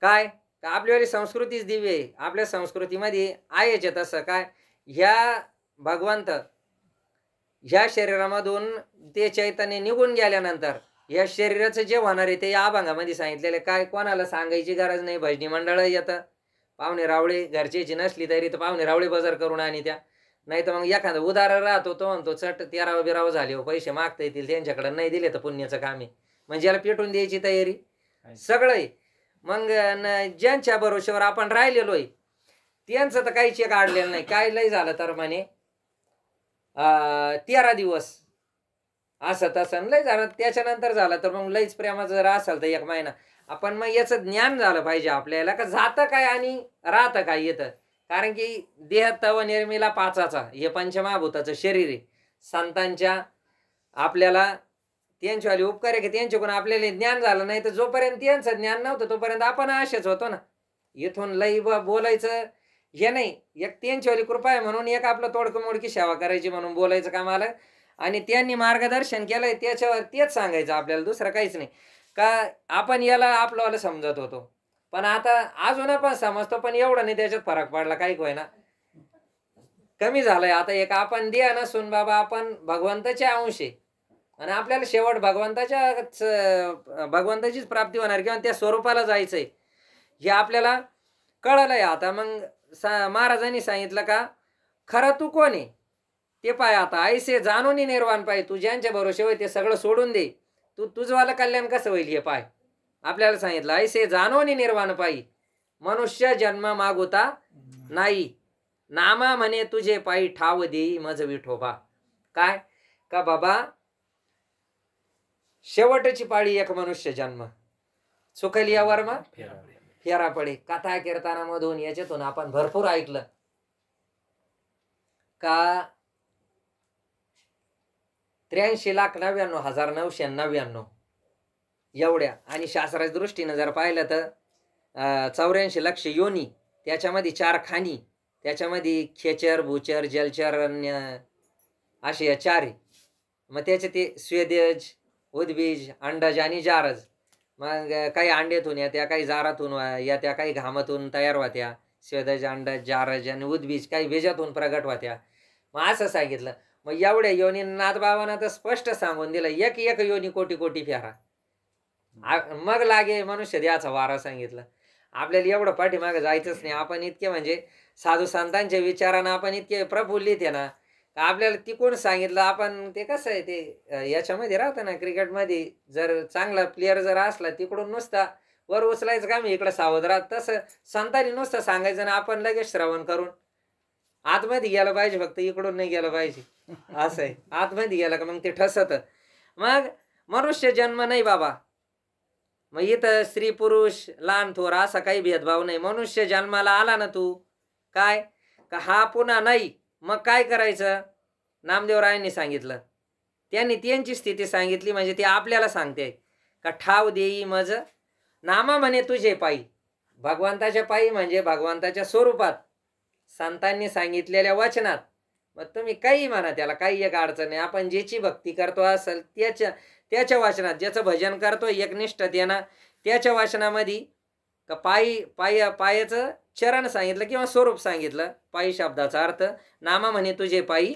काय का आपल्यावाली संस्कृतीच दिव्य आहे. आपल्या संस्कृतीमध्ये आहेच तसं काय, ह्या भगवंत ह्या शरीरामधून ते चैतन्य निघून गेल्यानंतर या शरीराचं जे होणार आहे ते या अभंगामध्ये सांगितलेलं. काय कोणाला सांगायची गरज नाही. भजनी मंडळ येतं, पाहुणे रावळे घरचेची नसली तरी तर पाहुणे रावळे बाजार करून आणि त्या नाही तर मग एखादा उदार राहतो तो म्हणतो चट 13 बिराव झाले हो, पैसे मागता येतील त्यांच्याकडे, नाही दिले तर पुण्याचं काम आहे. म्हणजे याला पेटून द्यायची तयारी सगळं आहे. मग ज्यांच्या भरोश्यावर आपण राहिलेलो आहे त्यांचं तर काहीच एक अडलेलं नाही. काय लय झालं तर म्हणे 13 दिवस असं तसं लय झालं. त्याच्यानंतर झालं तर मग लईच प्रेमाचं जर असेल तर 1 महिना. आपण मग याचं ज्ञान झालं पाहिजे आपल्याला का जातं काय आणि राहतं काय येतं. कारण की देह तव निर्मिला पाचाचा हे पंचमहाभूताचं शरीर आहे. संतांच्या आपल्याला त्यांच्यावाले उपकार आहे की त्यांच्याकडून आपल्याला ज्ञान झालं नाही तर जोपर्यंत त्यांचं ज्ञान नव्हतं तोपर्यंत आपण असेच होतो ना. इथून लई बोलायचं हे नाही. एक त्यांच्यावाली कृपा आहे म्हणून एक आपलं तोडकं मोडकी सेवा करायची म्हणून बोलायचं काम आलं. आणि त्यांनी मार्गदर्शन केलंय त्याच्यावर तेच सांगायचं आपल्याला, दुसरं काहीच नाही. का आपण याला आपलं समजत होतो पण आता अजून पण समजतो पण एवढं नाही त्याच्यात फरक पडला काही होय ना, कमी झालंय. आता एक आपण द्या नसून बाबा आपण भगवंताचे अंश आहे आणि आपल्याला शेवट भगवंताचीच प्राप्ती होणार किंवा त्या स्वरूपाला जायचंय हे आपल्याला कळलंय. आता मग महाराजांनी सांगितलं का खरं तू कोण आहे ते पाय. आता ऐसे जाणून निर्वाण पाय. तू ज्यांच्या भरोशे होय ते सगळं सोडून दे. तू तुझवालं कल्याण कसं होईल हे पाय. आपल्याला सांगितलं ऐसे जाणून निर्वाण पायी मनुष्य जन्म मागुता नाही. नामा म्हणे तुझे पायी ठाव देई मज विठोबा. काय का बाबा शेवटची पाळी एक मनुष्य जन्म सुखलिया वर्मा फेरा पडे. कथा कीर्तनामधून याच्यातून आपण भरपूर ऐकलं का 83,99,999 एवढ्या. आणि शास्त्राच्या दृष्टीनं जर पाहिलं तर 84 लक्ष योनी, त्याच्यामध्ये 4 खाणी, त्याच्यामध्ये खेचर भूचर जलचर असे या 4 आहे. मग त्याचे ते स्वेदज उद्बीज अंडज आणि जारज. मग काही अंड्यातून येत्या, काही जारातून येत्या, काही घामातून तयार होत्या. स्वेदज अंडज जारज आणि उद्बीज काही बीजातून प्रगट होत्या. मग असं सांगितलं. मग एवढ्या योनी नाथबाबांना तर स्पष्ट सांगून दिलं एक एक योनी कोटी कोटी फेरा मग लागे मनुष्य द्याचा वारा सांगितलं. आपल्याला एवढं पाठीमागं जायचंच नाही. आपण इतके म्हणजे साधू संतांच्या विचारानं आपण इतके प्रफुल्लित आहे ना, आपल्याला तिकडून सांगितलं. आपण ते कसं आहे ते याच्यामध्ये राहतं ना क्रिकेटमध्ये, जर चांगला प्लेअर जर असला तिकडून नुसता वर उचलायचं का मी इकडं सावध राहत, तसं संतांनी नुसतं सांगायचं ना आपण लगेच श्रवण करून आतमध्ये गेलं पाहिजे. फक्त इकडून नाही गेलं पाहिजे असं आहे. आतमध्ये गेलं का मग ते ठसत. मग मनुष्य जन्म नाही बाबा. मग इथं स्त्री पुरुष लहान थोर असा काही भेदभाव नाही. मनुष्य जन्माला आला ना तू काय का हा पुन्हा नाही. मग काय करायचं नामदेवरायांनी सांगितलं. त्यांनी त्यांची स्थिती सांगितली म्हणजे ते आपल्याला सांगते का ठाव देई मज नामा म्हणे तुझे पायी. भगवंताच्या पायी म्हणजे भगवंताच्या स्वरूपात संतांनी सांगितलेल्या वचनात. मग तुम्ही काही म्हणा त्याला काही एक अडचण नाही. आपण ज्याची भक्ती करतो असेल त्याच्या वाचनात ज्याचं भजन करतो एकनिष्ठतेनं त्याच्या वाचनामध्ये का पायाचं चरण सांगितलं किंवा स्वरूप सांगितलं. पायी शब्दाचा अर्थ नामा म्हणे तुझे पायी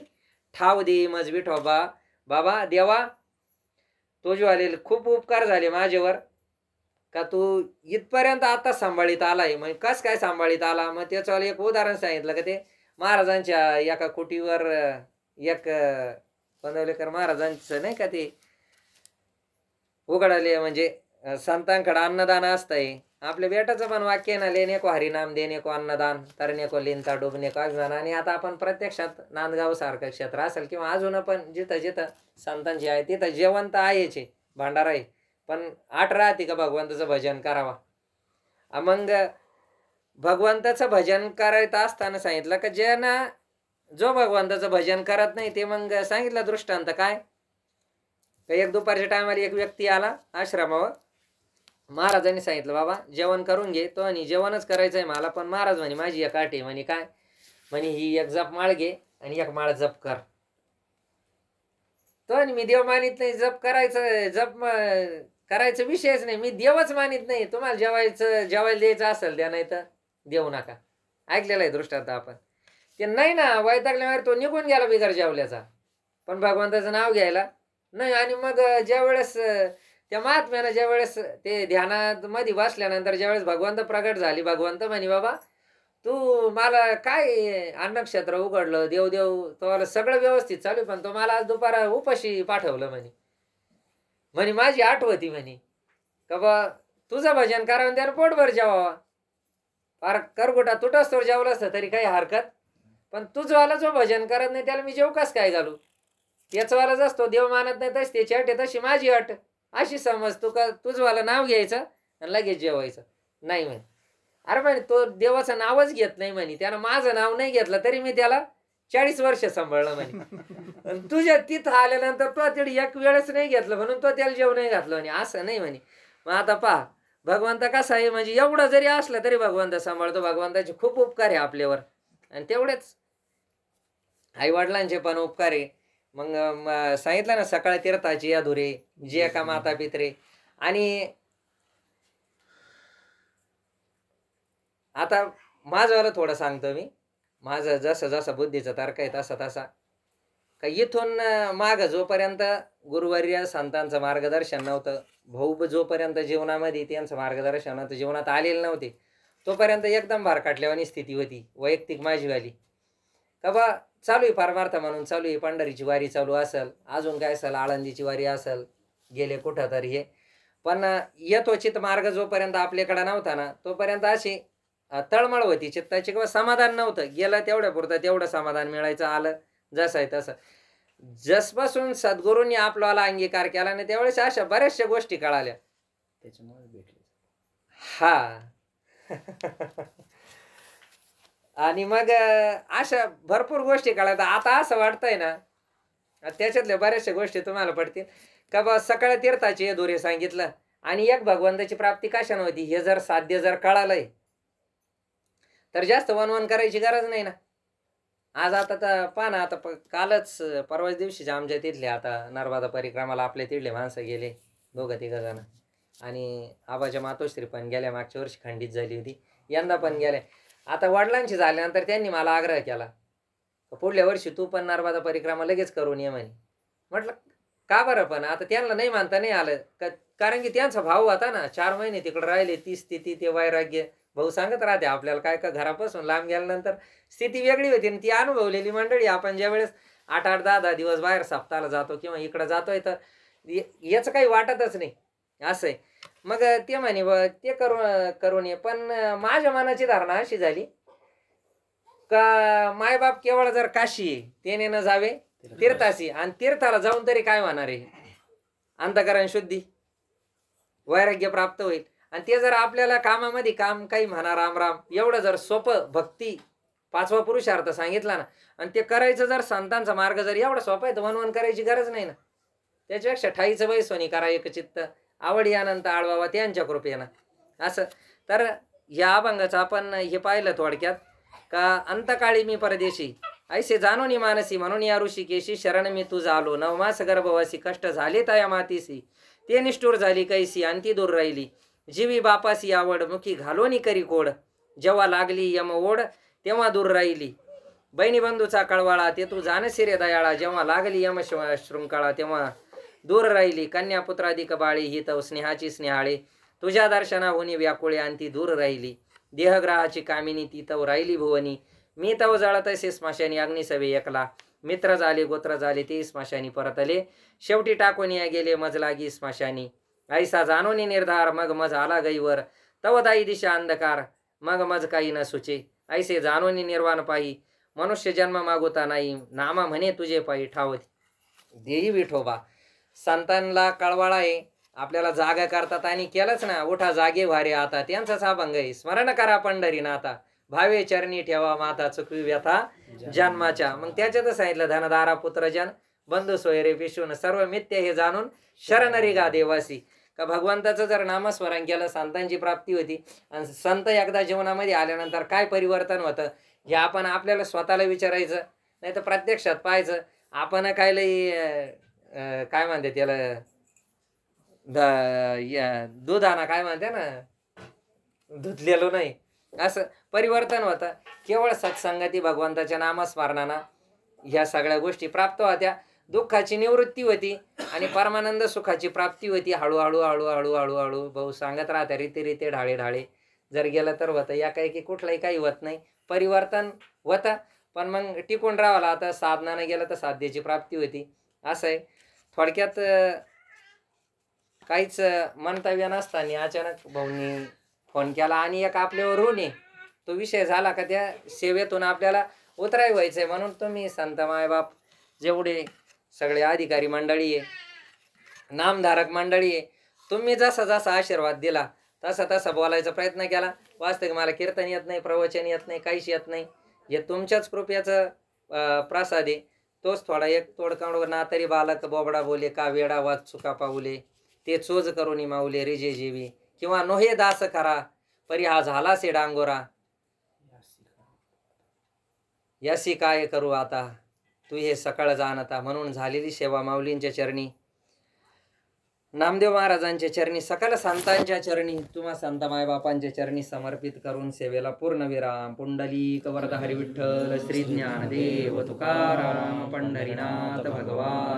ठाव दे मज विठोबा. बाबा देवा तुझे खूप उपकार झाले माझ्यावर का तू इथपर्यंत आता सांभाळीत आलाय. मग कस काय सांभाळीत आला. मग त्याचं एक उदाहरण सांगितलं का ते महाराजांच्या एका कुटीवर एक पंधवलेकर महाराजांचं नाही का ते उघडाले म्हणजे संतांकडे अन्नदान असतंय. आपल्या बेटाचं पण वाक्य ना लेणे को हरिनाम देणे को अन्नदान तरणे को लिंता डुबणे को अभिमान. आणि आता आपण प्रत्यक्षात नांदगाव सारखं क्षेत्र असेल किंवा अजून पण जिथं जिथं संतांची आहे तिथं जेवण तर आहेचे भांडारा आहे पण 8 राहते का भगवंताचं भजन करावा. मग भगवंताचं भजन करायचं असताना सांगितलं का जो भगवंताचं भजन करत नाही ते मग सांगितलं दृष्टांत काय एक दुपारच्या टायमाला एक व्यक्ती आला आश्रमावर. महाराजांनी सांगितलं बाबा जेवण करून घे. तो आणि जेवणच करायचं आहे मला, पण महाराज म्हणे माझी एक आठ आहे. म्हणे काय? म्हणे ही एक जप माळ घे आणि एक माळ जप कर. तो आणि मी देव मानित नाही, जप करायचं विषयच नाही, मी देवच मानित नाही. तुम्हाला जेवायला द्यायचं असेल द्या, नाही तर देऊ नका. ऐकलेलं आहे दृष्टांत आपण. ते नाही ना, वैतागल्यावर तो निघून गेला बिगर जेवल्याचा, पण भगवंताचं नाव घ्यायला नाही. आणि मग ज्यावेळेस त्या महात्म्यानं ज्यावेळेस ते ध्यानात मध्ये बसल्यानंतर ज्यावेळेस भगवंत प्रगट झाली, भगवंत म्हणे बाबा तू मला काय अन्नक्षेत्र उघडलं, देव तो सगळं व्यवस्थित चालू, पण तो मला आज दुपारा उपाशी पाठवलं. म्हणे माझी आठवती म्हणे का बा तुझं भजन करावं त्याला पोटभर जेवावा. फार करगोटा तुटस तो जेवलं असतं तरी काही हरकत, पण तुझवाला जो भजन करत नाही त्याला मी जेव कस काय घालू. त्याचवालाच असतो देव मानत नाही तशी त्याची अट आहे, तशी माझी अट. अशी समज तू का तुझवाला नाव घ्यायचं आणि लगेच जेवायचं नाही म्हणे. अरे म्हणे तो देवाचं नावच घेत नाही म्हणे, त्यानं माझं नाव नाही घेतलं तरी मी त्याला 40 वर्ष सांभाळलं म्हणे. तुझ्या तिथं आल्यानंतर तो तिथे एक वेळच नाही घेतलं म्हणून तो त्याला जेव नाही घातलं म्हणे, असं नाही म्हणे. मग आता पहा भगवंत कसा आहे, म्हणजे एवढं जरी असलं तरी भगवंत सांभाळतो. भगवंताचे खूप उपकार आहे आपल्यावर, आणि तेवढेच आई वडिलांचे पण उपकार आहे. मग सांगितलं ना सकाळ तीर्थाची अधुरे जे का माता पित्रे. आणि आता माझं थोडं सांगतो मी, माझं जसं जसं बुद्धीचा तर्क आहे तसा तसा का इथून माग जोपर्यंत गुरुवर्य संतांचं मार्गदर्शन नव्हतं, भाऊ जोपर्यंत जीवनामध्ये त्यांचं मार्गदर्शन नव्हतं, जीवनात आलेलं नव्हते, तोपर्यंत एकदम भारकाटल्यावानी स्थिती होती वैयक्तिक माझीवाली. का बा चालू आहे परमार्थ म्हणून चालू आहे, पंढरीची वारी चालू असेल, अजून काय असेल आळंदीची वारी असेल, गेले कुठं तर हे. पण यथोचित मार्ग जोपर्यंत आपल्याकडे नव्हता ना तोपर्यंत अशी तळमळ होती चित्ताची, किंवा समाधान नव्हतं. गेलं तेवढ्या पुरतं तेवढं समाधान मिळायचं, आलं जसं आहे तसं. जसपासून सद्गुरूंनी आपल्याला अंगीकार केला नाही त्यावेळेस अशा बऱ्याचशा गोष्टी कळाल्या, त्याच्यामुळे भेटले. हा आणि मग अशा भरपूर गोष्टी कळतात. आता असं वाटतंय ना, त्याच्यातल्या बऱ्याचशा गोष्टी तुम्हाला पडतील का बा सकाळ तीर्थाची अधुरे सांगितलं, आणि एक भगवंताची प्राप्ती कशा नव्हती हे जर साध्य जर कळालंय तर जास्त वनवन करायची गरज नाही ना. आज आता तर पहा ना, आता कालच परवाच दिवशीच्या आमच्या तिथले आता नर्मदा परिक्रमाला आपले तिथले माणसं गेले 2-3 जण, आणि आबाच्या मातोश्री पण गेल्या, मागच्या वर्षी खंडित झाली होती, यंदा पण गेल्या. आता वडिलांची झाल्यानंतर त्यांनी मला आग्रह केला पुढल्या वर्षी तू पण नर्मदा परिक्रमा लगेच करून ये म्हणे. म्हटलं का बरं, पण आता त्यांना नाही मानता नाही आलं कारण की त्यांचा भाऊ होता ना, 4 महिने तिकडे राहिले, ती स्थिती ते वैराग्य. भाऊ सांगत राहते आपल्याला काय का घरापासून लांब गेल्यानंतर स्थिती वेगळी होती. आणि ती अनुभवलेली मंडळी आपण ज्यावेळेस 8-8, 10-10 दिवस बाहेर सप्ताहाला जातो किंवा इकडं जातोय तर याचं काही वाटतच नाही असं आहे. मग ते म्हणे ते करून ये. पण माझ्या मनाची धारणा अशी झाली का मायबाप केवळ जर काशी आहे त्याने न जावे तीर्थाशी, आणि तीर्थाला जाऊन तरी काय होणार आहे, अंतःकरण शुद्धी वैराग्य प्राप्त होईल. आणि ते जर आपल्याला कामामध्ये काम काही म्हणा राम राम एवढं जर सोपं भक्ती 5वा पुरुषार्थ सांगितला ना, आणि ते करायचं जर संतांचा मार्ग जर एवढा सोपा आहे तर वनवन करायची गरज नाही ना. त्याच्यापेक्षा ठाईचं बैसोनी करा एकचित्त, आवडी अनंत आळवावा त्यांच्या कृपेनं असं. तर ह्या अभंगाचं आपण हे पाहिलं थोडक्यात का अंतकाळी मी परदेशी ऐसे जाणूनी मानसी म्हणून या ऋषिकेशी शरण मी तुझा आलो. 9 मास गर्भवासी कष्ट झाले तया मातीसी, ते निष्ठूर झाली कैसी आणि ती दूर राहिली. जीवी बापासी आवड मुखी घालोनी करी कोड, जेव्हा लागली यम ओढ तेव्हा दूर राहिली. बहिणी बंधूचा कळवाळा ते तू जानसी रे दयाळा, जेव्हा लागली यम शृंखळा तेव्हा दूर राहिली. कन्या पुत्राधिक बाळी ही तव स्नेहाची स्नेहाळे, तुझ्या दर्शनाहुनी व्याकुळे आणि ती दूर राहिली. देहग्रहाची कामिनी ती तव राहिली भुवनी, मी तव जळत असे स्मशानी अग्निसवे एकला. मित्र झाले गोत्र झाले ते स्मशानी परतले, शेवटी टाकून या गेले मज लागी स्मशानी. ऐसा जाणूनी निर्धार मग मज आला गईवर, तव दाई दिशा अंधकार मग मज काही न सुचे. ऐसे जाणूनी निर्वाण पायी मनुष्य जन्म मागोता नाही, नामा म्हणे तुझे पायी ठाव देई विठोबा. संतांना कळवाळा आहे, आपल्याला जागा करतात आणि केलंच ना, उठा जागे वारे आता त्यांचाच अभंग आहे. स्मरण करा पंढरीनाथा, भावे चरणी ठेवा माता चुकवी व्यथा जन्माच्या. मग त्याच्यातच सांगितलं धनदारा पुत्रजन बंधू सोयरे पिशून सर्व मिथ्य हे जाणून शरण रे गा देवासी. का भगवंताचं जर नामस्मरण केलं संतांची प्राप्ती होती. आणि संत एकदा जीवनामध्ये आल्यानंतर काय परिवर्तन होतं हे आपण आपल्याला स्वतःला विचारायचं, नाही तर प्रत्यक्षात पाहायचं. आपण काय लई काय म्हणते त्याला दुधाना काय म्हणते ना धुतलेलो नाही, असं परिवर्तन होतं. केवळ सत्संगती भगवंताच्या नामस्मरणानं ह्या सगळ्या गोष्टी प्राप्त होत्या. दुःखाची निवृत्ती होती आणि परमानंद सुखाची प्राप्ती होती. हळूहळू हळूहळू हळूहळू भाऊ सांगत राहत्या रीते ढाळे ढाळे. जर गेलं तर होतं, या काही कुठलाही काही होत नाही, परिवर्तन होतं. पण मग टिकून राहावं. आता साधनानं गेलं तर साध्याची प्राप्ती होती. असं आहे. थोडक्यात काहीच मंतव्य नसताना अचानक भाऊंनी फोन केला आणि एक आपल्यावर ऋण आहे तो विषय झाला का त्या सेवेतून आपल्याला उतराय व्हायचंय. म्हणून तुम्ही संत मायबाप जेवढे सगळे अधिकारी मंडळी आहे, नामधारक मंडळी आहे, तुम्ही जसा जसा आशीर्वाद दिला तसा तसा बोलायचा प्रयत्न केला. वास्तविक मला कीर्तन येत नाही, प्रवचन येत नाही, काहीच येत नाही. हे तुमच्याच कृपेचं प्रसाद आहे. तोच थोडा एक तोडकांड ना तरी बालक बोबडा बोले का वेडा वाच चुका पाऊले ते चोज करून माऊले रिजे जीवी किंवा नोहे दास करा परी हा झाला से डांगोरा यासी काय करू आता तू हे सकाळ जाणता. म्हणून झालेली सेवा माऊलींच्या चरणी, नामदेव महाराजांच्या चरणी, सकल संतांच्या चरणी, तुम्हा संत मायबापांच्या चरणी समर्पित करून सेवेला पूर्ण विराम. पुंडलिक वरद हरी विठ्ठल श्री ज्ञानदेव तुकाराम पंढरीनाथ भगवान.